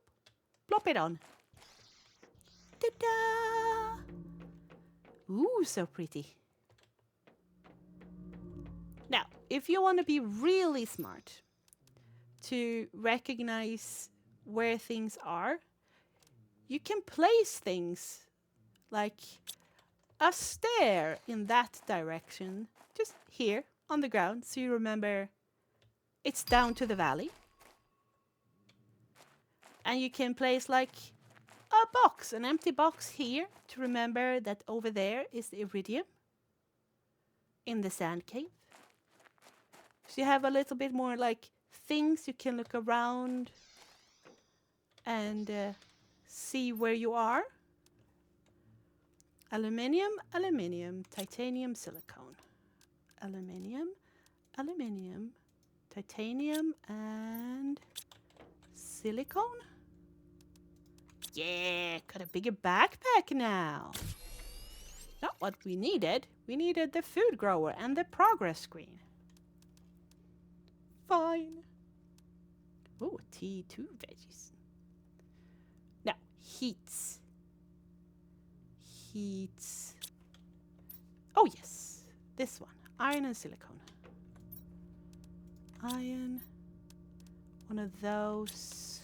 plop it on. Ta-da! Ooh, so pretty. Now, if you want to be really smart to recognize where things are, you can place things like a stair in that direction, just here on the ground, so you remember it's down to the valley. And you can place like a box, an empty box here, to remember that over there is the iridium in the sand cave. So you have a little bit more like things you can look around and see where you are. Aluminium, aluminium, titanium, silicone. Aluminium, aluminium, titanium, and silicone. Yeah, got a bigger backpack now. Not what we needed. We needed the food grower and the progress screen. Fine. Ooh, T2 veggies. Now, heats. Heats. Oh, yes. This one. Iron and silicone. Iron. One of those.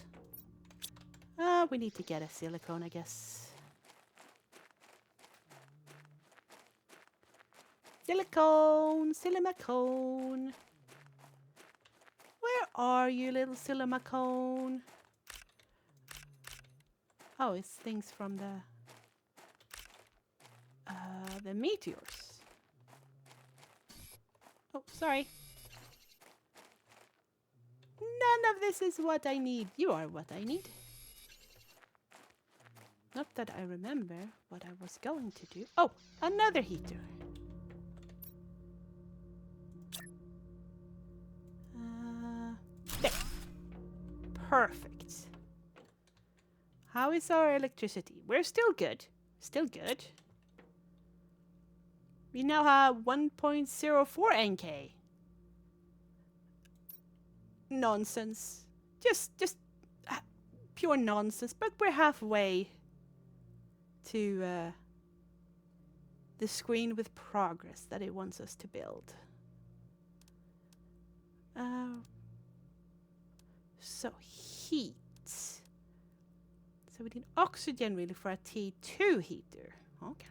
We need to get a silicone, I guess. Silicone, silicone. Where are you, little silicone? Oh, it's things from the meteors. Oh, sorry. None of this is what I need. You are what I need. Not that I remember what I was going to do. Oh, another heater. There. Perfect. How is our electricity? We're still good. Still good. We now have 1.04 NK. Nonsense. Just pure nonsense. But we're halfway to the screen with progress that it wants us to build. So heat. So we need oxygen really for a T2 heater. Okay.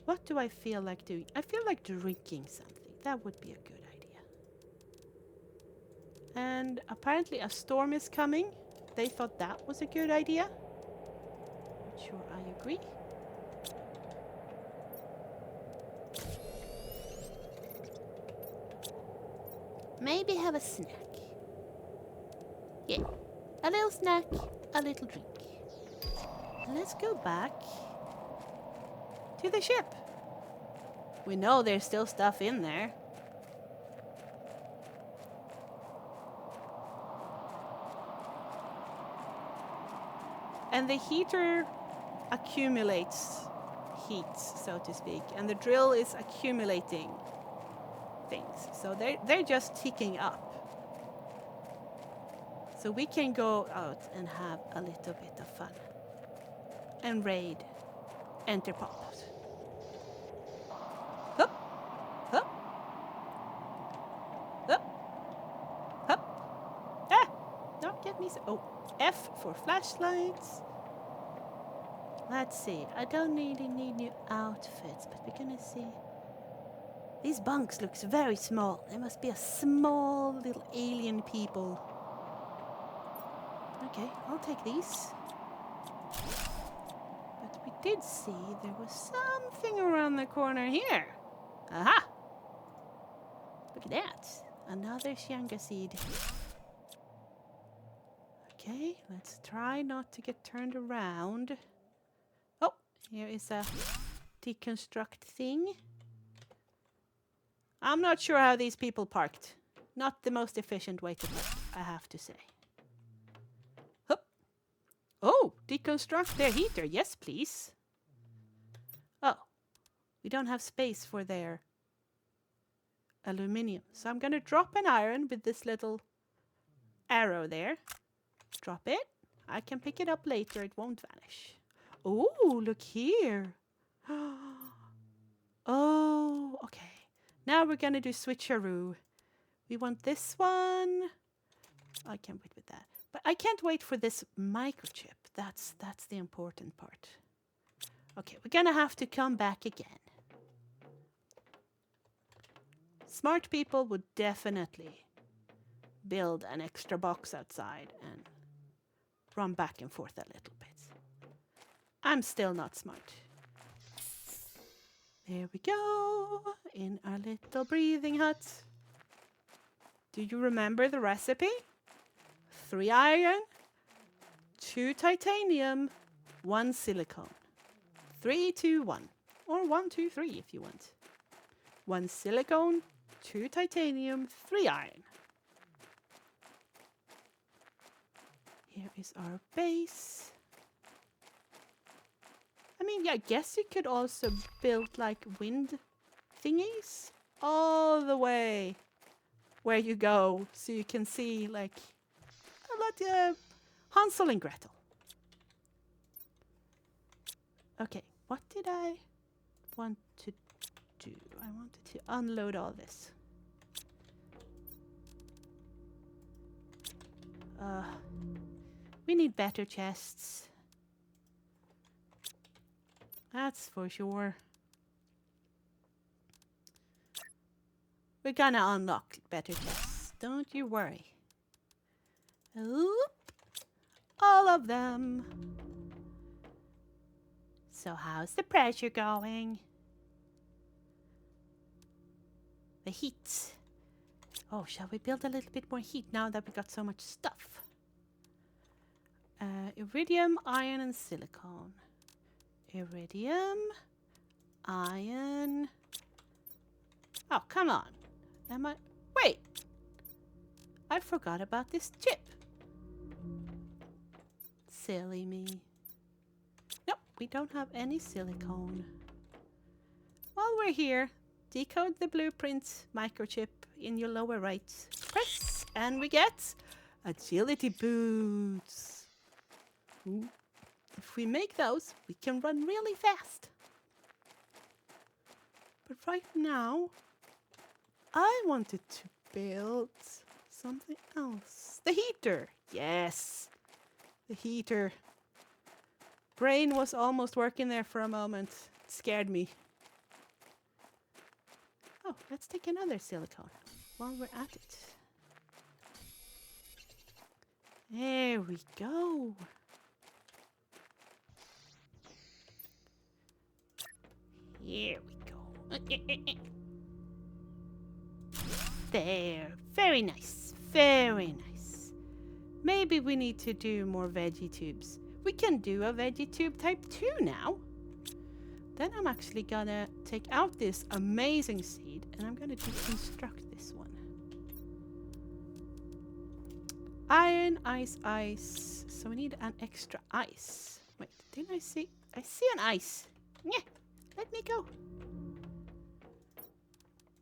What do I feel like doing? I feel like drinking something. That would be a good idea. And apparently a storm is coming. They thought that was a good idea. Not sure I agree. Maybe have a snack. Yeah, a little snack, a little drink. Let's go back to the ship. We know there's still stuff in there. And the heater accumulates heat, so to speak. And the drill is accumulating things. So they're just ticking up. So we can go out and have a little bit of fun. And raid Enterpop. Hup, hup, hup, hup. Ah, don't get me so. Oh, F for flashlights. Let's see. I don't really need new outfits, but we're gonna see. These bunks looks very small. They must be a small little alien people. Okay, I'll take these. But we did see there was something around the corner here. Aha! Look at that. Another Xianga seed. Okay, let's try not to get turned around. Oh, here is a deconstruct thing. I'm not sure how these people parked. Not the most efficient way to park, I have to say. Hup. Oh, deconstruct their heater. Yes, please. Oh, we don't have space for their aluminium. So I'm going to drop an iron with this little arrow there. Drop it. I can pick it up later. It won't vanish. Oh, look here. Oh, okay. Now we're going to do switcheroo. We want this one. I can't wait with that. But I can't wait for this microchip. That's the important part. Okay, we're going to have to come back again. Smart people would definitely build an extra box outside and run back and forth a little bit. I'm still not smart. There we go, in our little breathing hut. Do you remember the recipe? 3 iron, 2 titanium, 1 silicone. 3, 2, 1. Or 1, 2, 3 if you want. 1 silicone, 2 titanium, 3 iron. Here is our base. I mean, yeah, I guess you could also build like wind thingies all the way where you go, so you can see like a lot Hansel and Gretel. Okay, what did I want to do? I wanted to unload all this. We need better chests. That's for sure. We're gonna unlock better chests. Don't you worry. Oop. All of them. So how's the pressure going? The heat. Oh, shall we build a little bit more heat now that we got so much stuff? Iridium, iron, and silicone. Iridium, iron. Oh, come on. Wait! I forgot about this chip. Silly me. Nope, we don't have any silicone. While we're here, decode the blueprint microchip in your lower right. Press, and we get agility boots. Ooh. If we make those, we can run really fast. But right now, I wanted to build something else. The heater. Yes, the heater. Brain was almost working there for a moment. It scared me. Oh, let's take another silicone while we're at it. There we go. Here we go. There. Very nice. Very nice. Maybe we need to do more veggie tubes. We can do a veggie tube type 2 now. Then I'm actually gonna take out this amazing seed and I'm gonna deconstruct this one. Iron, ice, ice. So we need an extra ice. Wait, didn't I see? I see an ice. Yeah, let me go.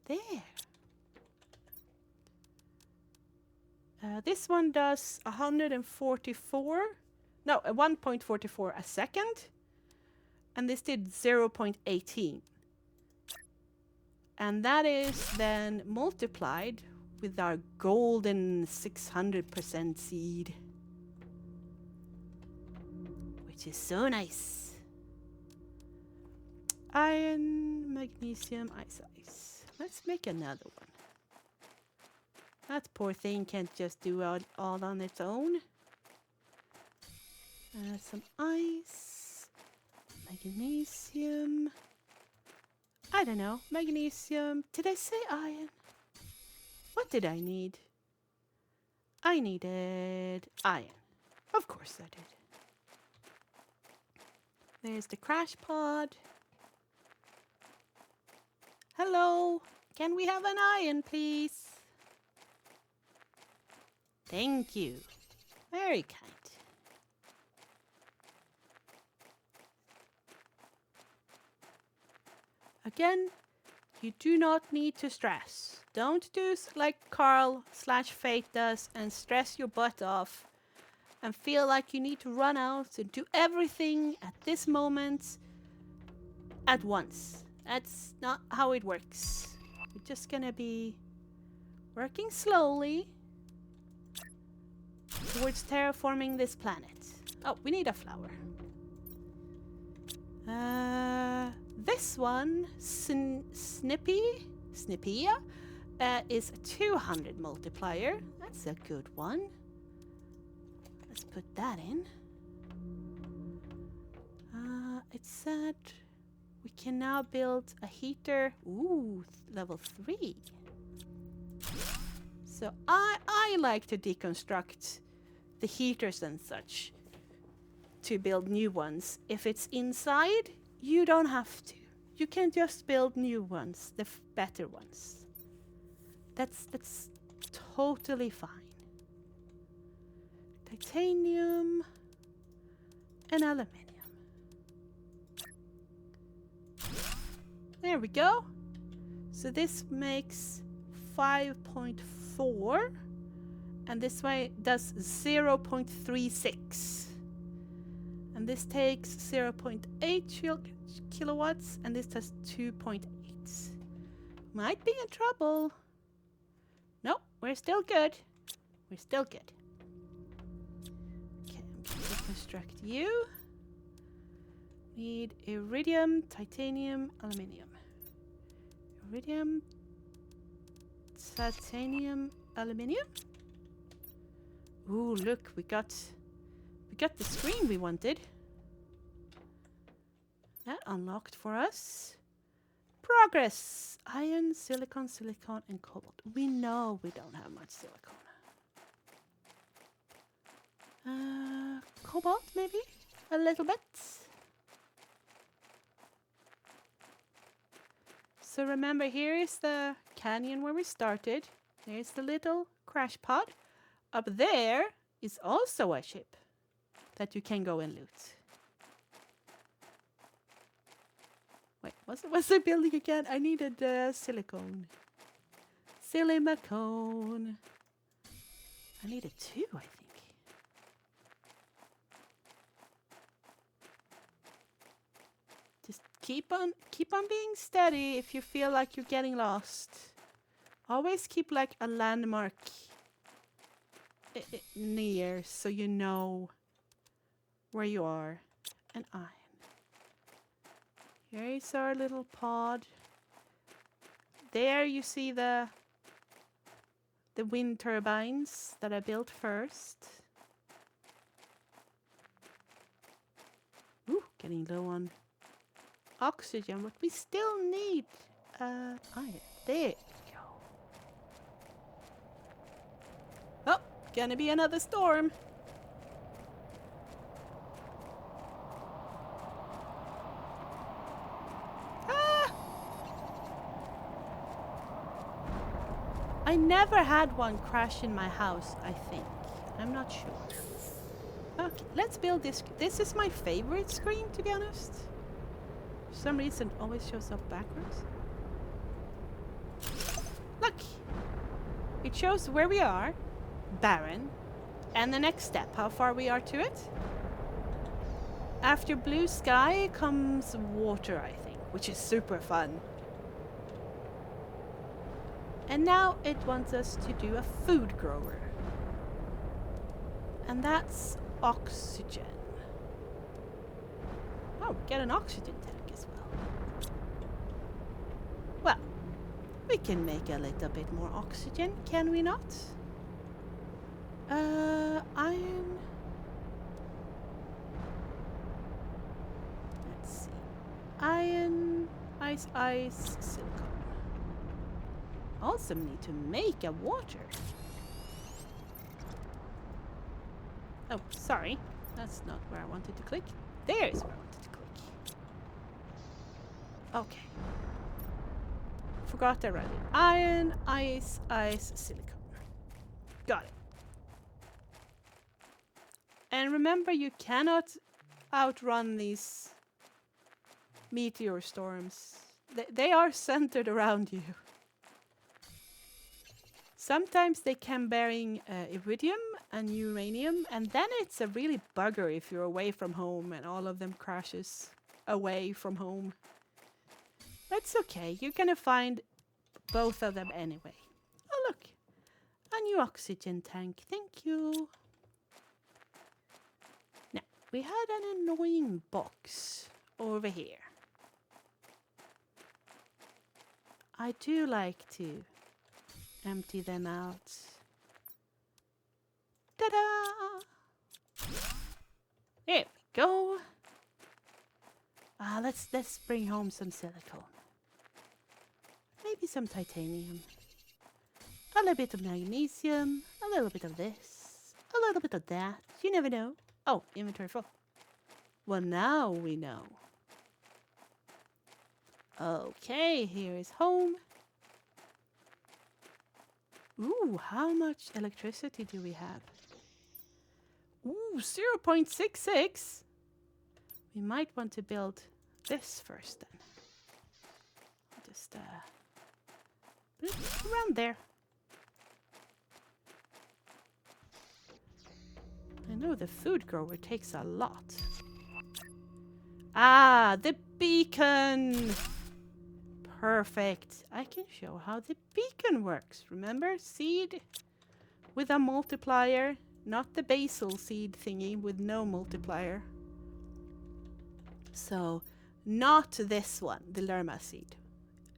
There. This one does 1.44 a second. And this did 0.18. And that is then multiplied with our golden 600% seed. Which is so nice. Iron, magnesium, ice, ice. Let's make another one. That poor thing can't just do it all on its own. Some ice. Magnesium. I don't know. Magnesium. Did I say iron? What did I need? I needed iron. Of course I did. There's the crash pod. Hello. Can we have an iron, please? Thank you. Very kind. Again, you do not need to stress. Don't do like Carl/Fate does and stress your butt off and feel like you need to run out and do everything at this moment at once. That's not how it works. We're just gonna be working slowly towards terraforming this planet. Oh, we need a flower. This one, Snippia, is a 200 multiplier. That's a good one. Let's put that in. It said we can now build a heater. Ooh, level 3. So I like to deconstruct the heaters and such to build new ones. If it's inside, you don't have to. You can just build new ones, the better ones. That's totally fine. Titanium and aluminium. There we go. So this makes 5.4 and this way does 0.36. And this takes 0.8 kilowatts and this does 2.8. Might be in trouble. Nope, we're still good. We're still good. Okay, I'm going to construct you. Need iridium, titanium, aluminium. Iridium, titanium, aluminium. Ooh, look, we got the screen we wanted. That unlocked for us. Progress. Iron, silicon, and cobalt. We know we don't have much silicon. Cobalt, maybe? A little bit. So remember, here is the canyon where we started. There's the little crash pod. Up there is also a ship that you can go and loot. Wait, what's the building again? I needed silicone. Silicone. I needed 2, I think. Just keep on being steady if you feel like you're getting lost. Always keep like a landmark near so you know where you are. And iron. Here is our little pod. There you see the wind turbines that I built first. Ooh, getting low on oxygen, but we still need iron. There we go. Oh, gonna be another storm. I never had one crash in my house, I think. I'm not sure. Okay, let's build this. This is my favorite screen, to be honest. For some reason, it always shows up backwards. Look! It shows where we are, barren, and the next step, how far we are to it. After blue sky comes water, I think, which is super fun. And now it wants us to do a food grower. And that's oxygen. Oh, we get an oxygen tank as well. Well, we can make a little bit more oxygen, can we not? Iron. ice, silicone. Also need to make a water. Oh, sorry. That's not where I wanted to click. There's where I wanted to click. Okay. Forgot I read it. Iron, ice, silicone. Got it. And remember, you cannot outrun these meteor storms. They are centered around you. Sometimes they can bearing iridium and uranium, and then it's a really bugger if you're away from home and all of them crashes away from home. That's okay, you're gonna find both of them anyway. Oh look, a new oxygen tank, thank you. Now, we had an annoying box over here. I do like to empty them out. Ta-da! There we go. Let's bring home some silicone. Maybe some titanium. A little bit of magnesium. A little bit of this. A little bit of that. You never know. Oh, inventory full. Well, now we know. Okay, here is home. Ooh, how much electricity do we have? Ooh, 0.66. We might want to build this first then. Just put it around there. I know the food grower takes a lot. Ah, the beacon! Perfect. I can show how the beacon works. Remember? Seed with a multiplier. Not the basil seed thingy with no multiplier. So, not this one, the Lerma seed.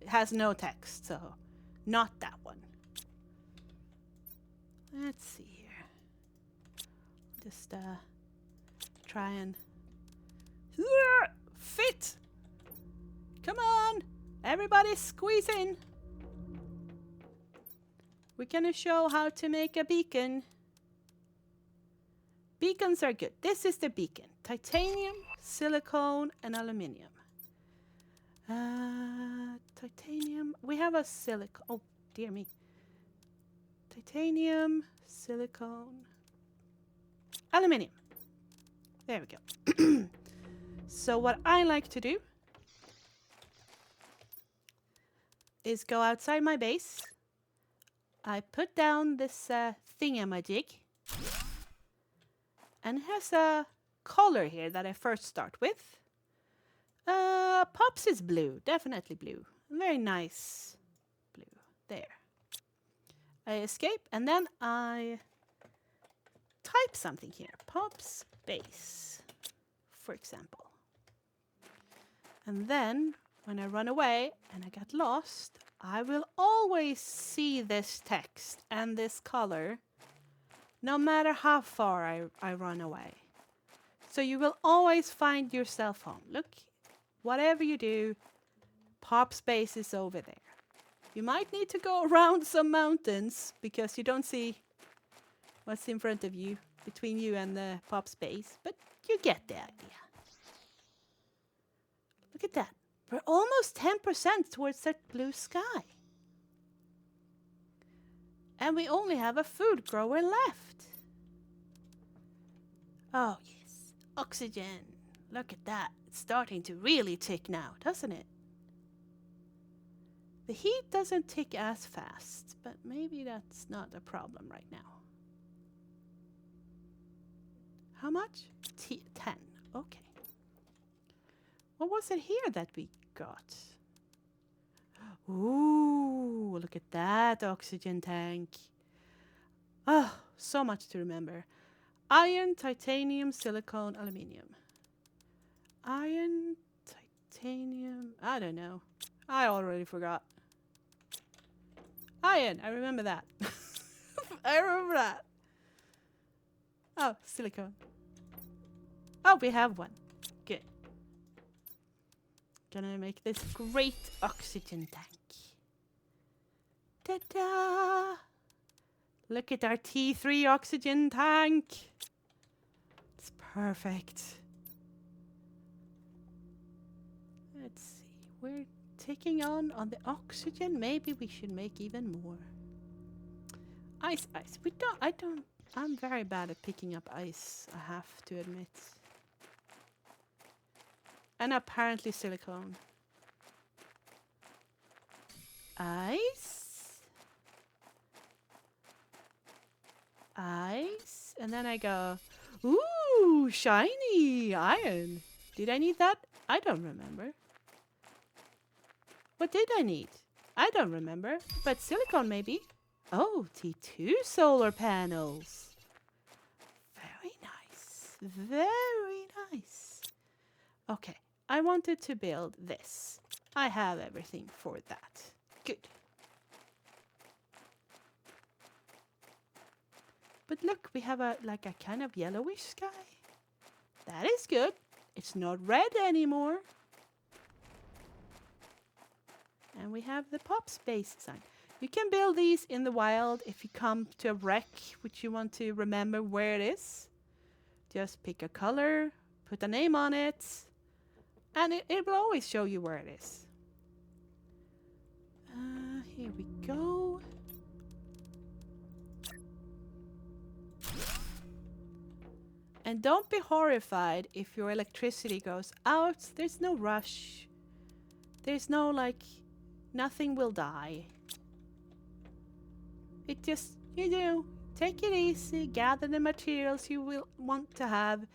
It has no text, so not that one. Let's see here. Just try and fit. Come on, everybody squeeze in. We're gonna show how to make a beacon. Beacons are good. This is the beacon. Titanium, silicone, and aluminium. Titanium. We have a silicone. Oh, dear me. Titanium, silicone, aluminium. There we go. So what I like to do is go outside my base. I put down this thingamajig. And it has a color here that I first start with. Pops is blue, definitely blue. Very nice blue. There. I escape and then I type something here. Pops base, for example. And then when I run away and I get lost, I will always see this text and this color no matter how far I run away. So you will always find yourself home. Look, whatever you do, Pop Space is over there. You might need to go around some mountains because you don't see what's in front of you, between you and the Pop Space, but you get the idea. Look at that. We're almost 10% towards that blue sky. And we only have a food grower left. Oh, yes. Oxygen. Look at that. It's starting to really tick now, doesn't it? The heat doesn't tick as fast, but maybe that's not a problem right now. How much? 10. Okay. What was it here that we got? Ooh, look at that oxygen tank. Oh, so much to remember. Iron, titanium, silicone, aluminium. Iron, titanium, I don't know. I already forgot. Iron, I remember that. I remember that. Oh, silicone. Oh, we have one. Good. Gonna make this great oxygen tank. Ta-da! Look at our T3 oxygen tank. It's perfect. Let's see. We're taking on the oxygen. Maybe we should make even more. Ice. I'm very bad at picking up ice, I have to admit. And apparently silicone. Ice. Ice. And then I go, ooh, shiny iron. Did I need that? I don't remember. What did I need? I don't remember. But silicone maybe. Oh, T2 solar panels. Very nice. Very nice. Okay. I wanted to build this. I have everything for that. Good. But look, we have a kind of yellowish sky. That is good. It's not red anymore. And we have the pop space sign. You can build these in the wild if you come to a wreck which you want to remember where it is. Just pick a color, put a name on it, and it will always show you where it is. Here we go. And don't be horrified if your electricity goes out. There's no rush. There's no nothing will die. It just, take it easy, gather the materials you will want to have.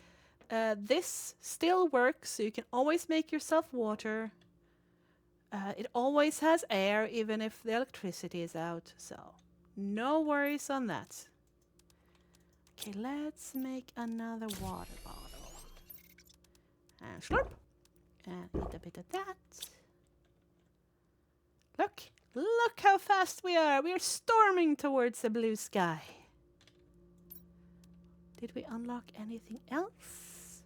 This still works, so you can always make yourself water. It always has air, even if the electricity is out, so no worries on that. Okay, let's make another water bottle. And slurp. And eat a bit of that. Look how fast we are. We are storming towards the blue sky. Did we unlock anything else?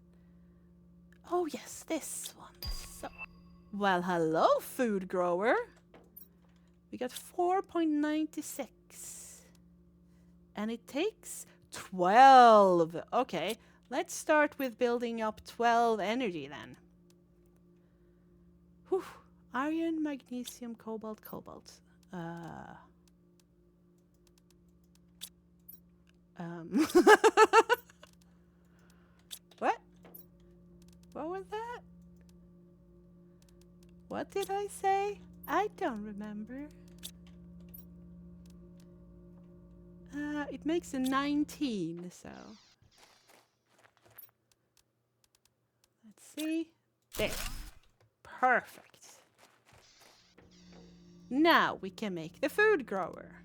Oh yes, this one. Well, hello, food grower. We got 4.96. And it takes 12. Okay, let's start with building up 12 energy then. Whew. Iron, magnesium, cobalt. What? What was that? What did I say? I don't remember. It makes a 19, so. Let's see. There. Perfect. Now we can make the food grower.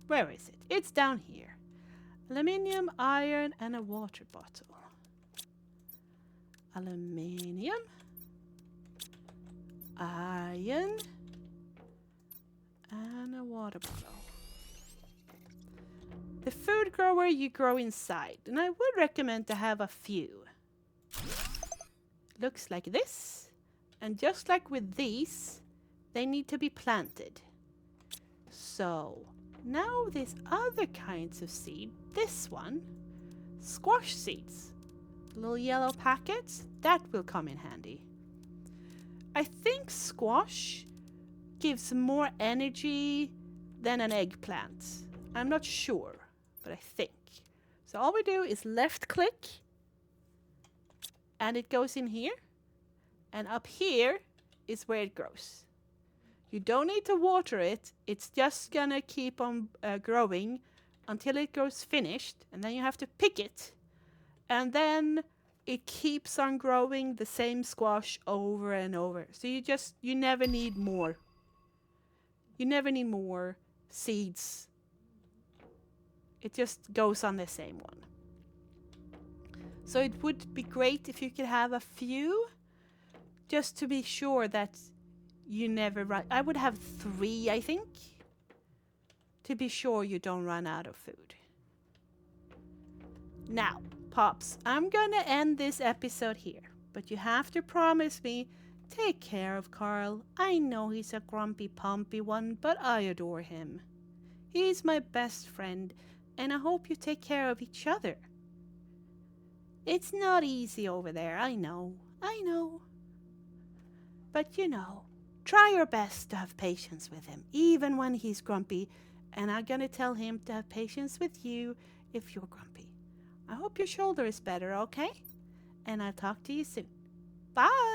Where is it? It's down here. Aluminium, iron, and a water bottle. Aluminium. Iron. And a water bottle. The food grower you grow inside, and I would recommend to have a few. Looks like this, and just like with these, they need to be planted. So, now these other kinds of seed, this one, squash seeds, little yellow packets, that will come in handy. I think squash gives more energy than an eggplant. I'm not sure, but I think. So all we do is left click, and it goes in here, and up here is where it grows. You don't need to water it, it's just gonna keep on growing until it grows finished, and then you have to pick it, and then it keeps on growing the same squash over and over. So you never need more. You never need more seeds. It just goes on the same one. So it would be great if you could have a few, just to be sure that you never run. I would have 3, I think, to be sure you don't run out of food. Now, Pops, I'm gonna end this episode here, but you have to promise me Take care of Carl. I know he's a grumpy, pumpy one, but I adore him. He's my best friend, and I hope you take care of each other. It's not easy over there, I know. But try your best to have patience with him, even when he's grumpy, and I'm gonna tell him to have patience with you if you're grumpy. I hope your shoulder is better, okay? And I'll talk to you soon. Bye!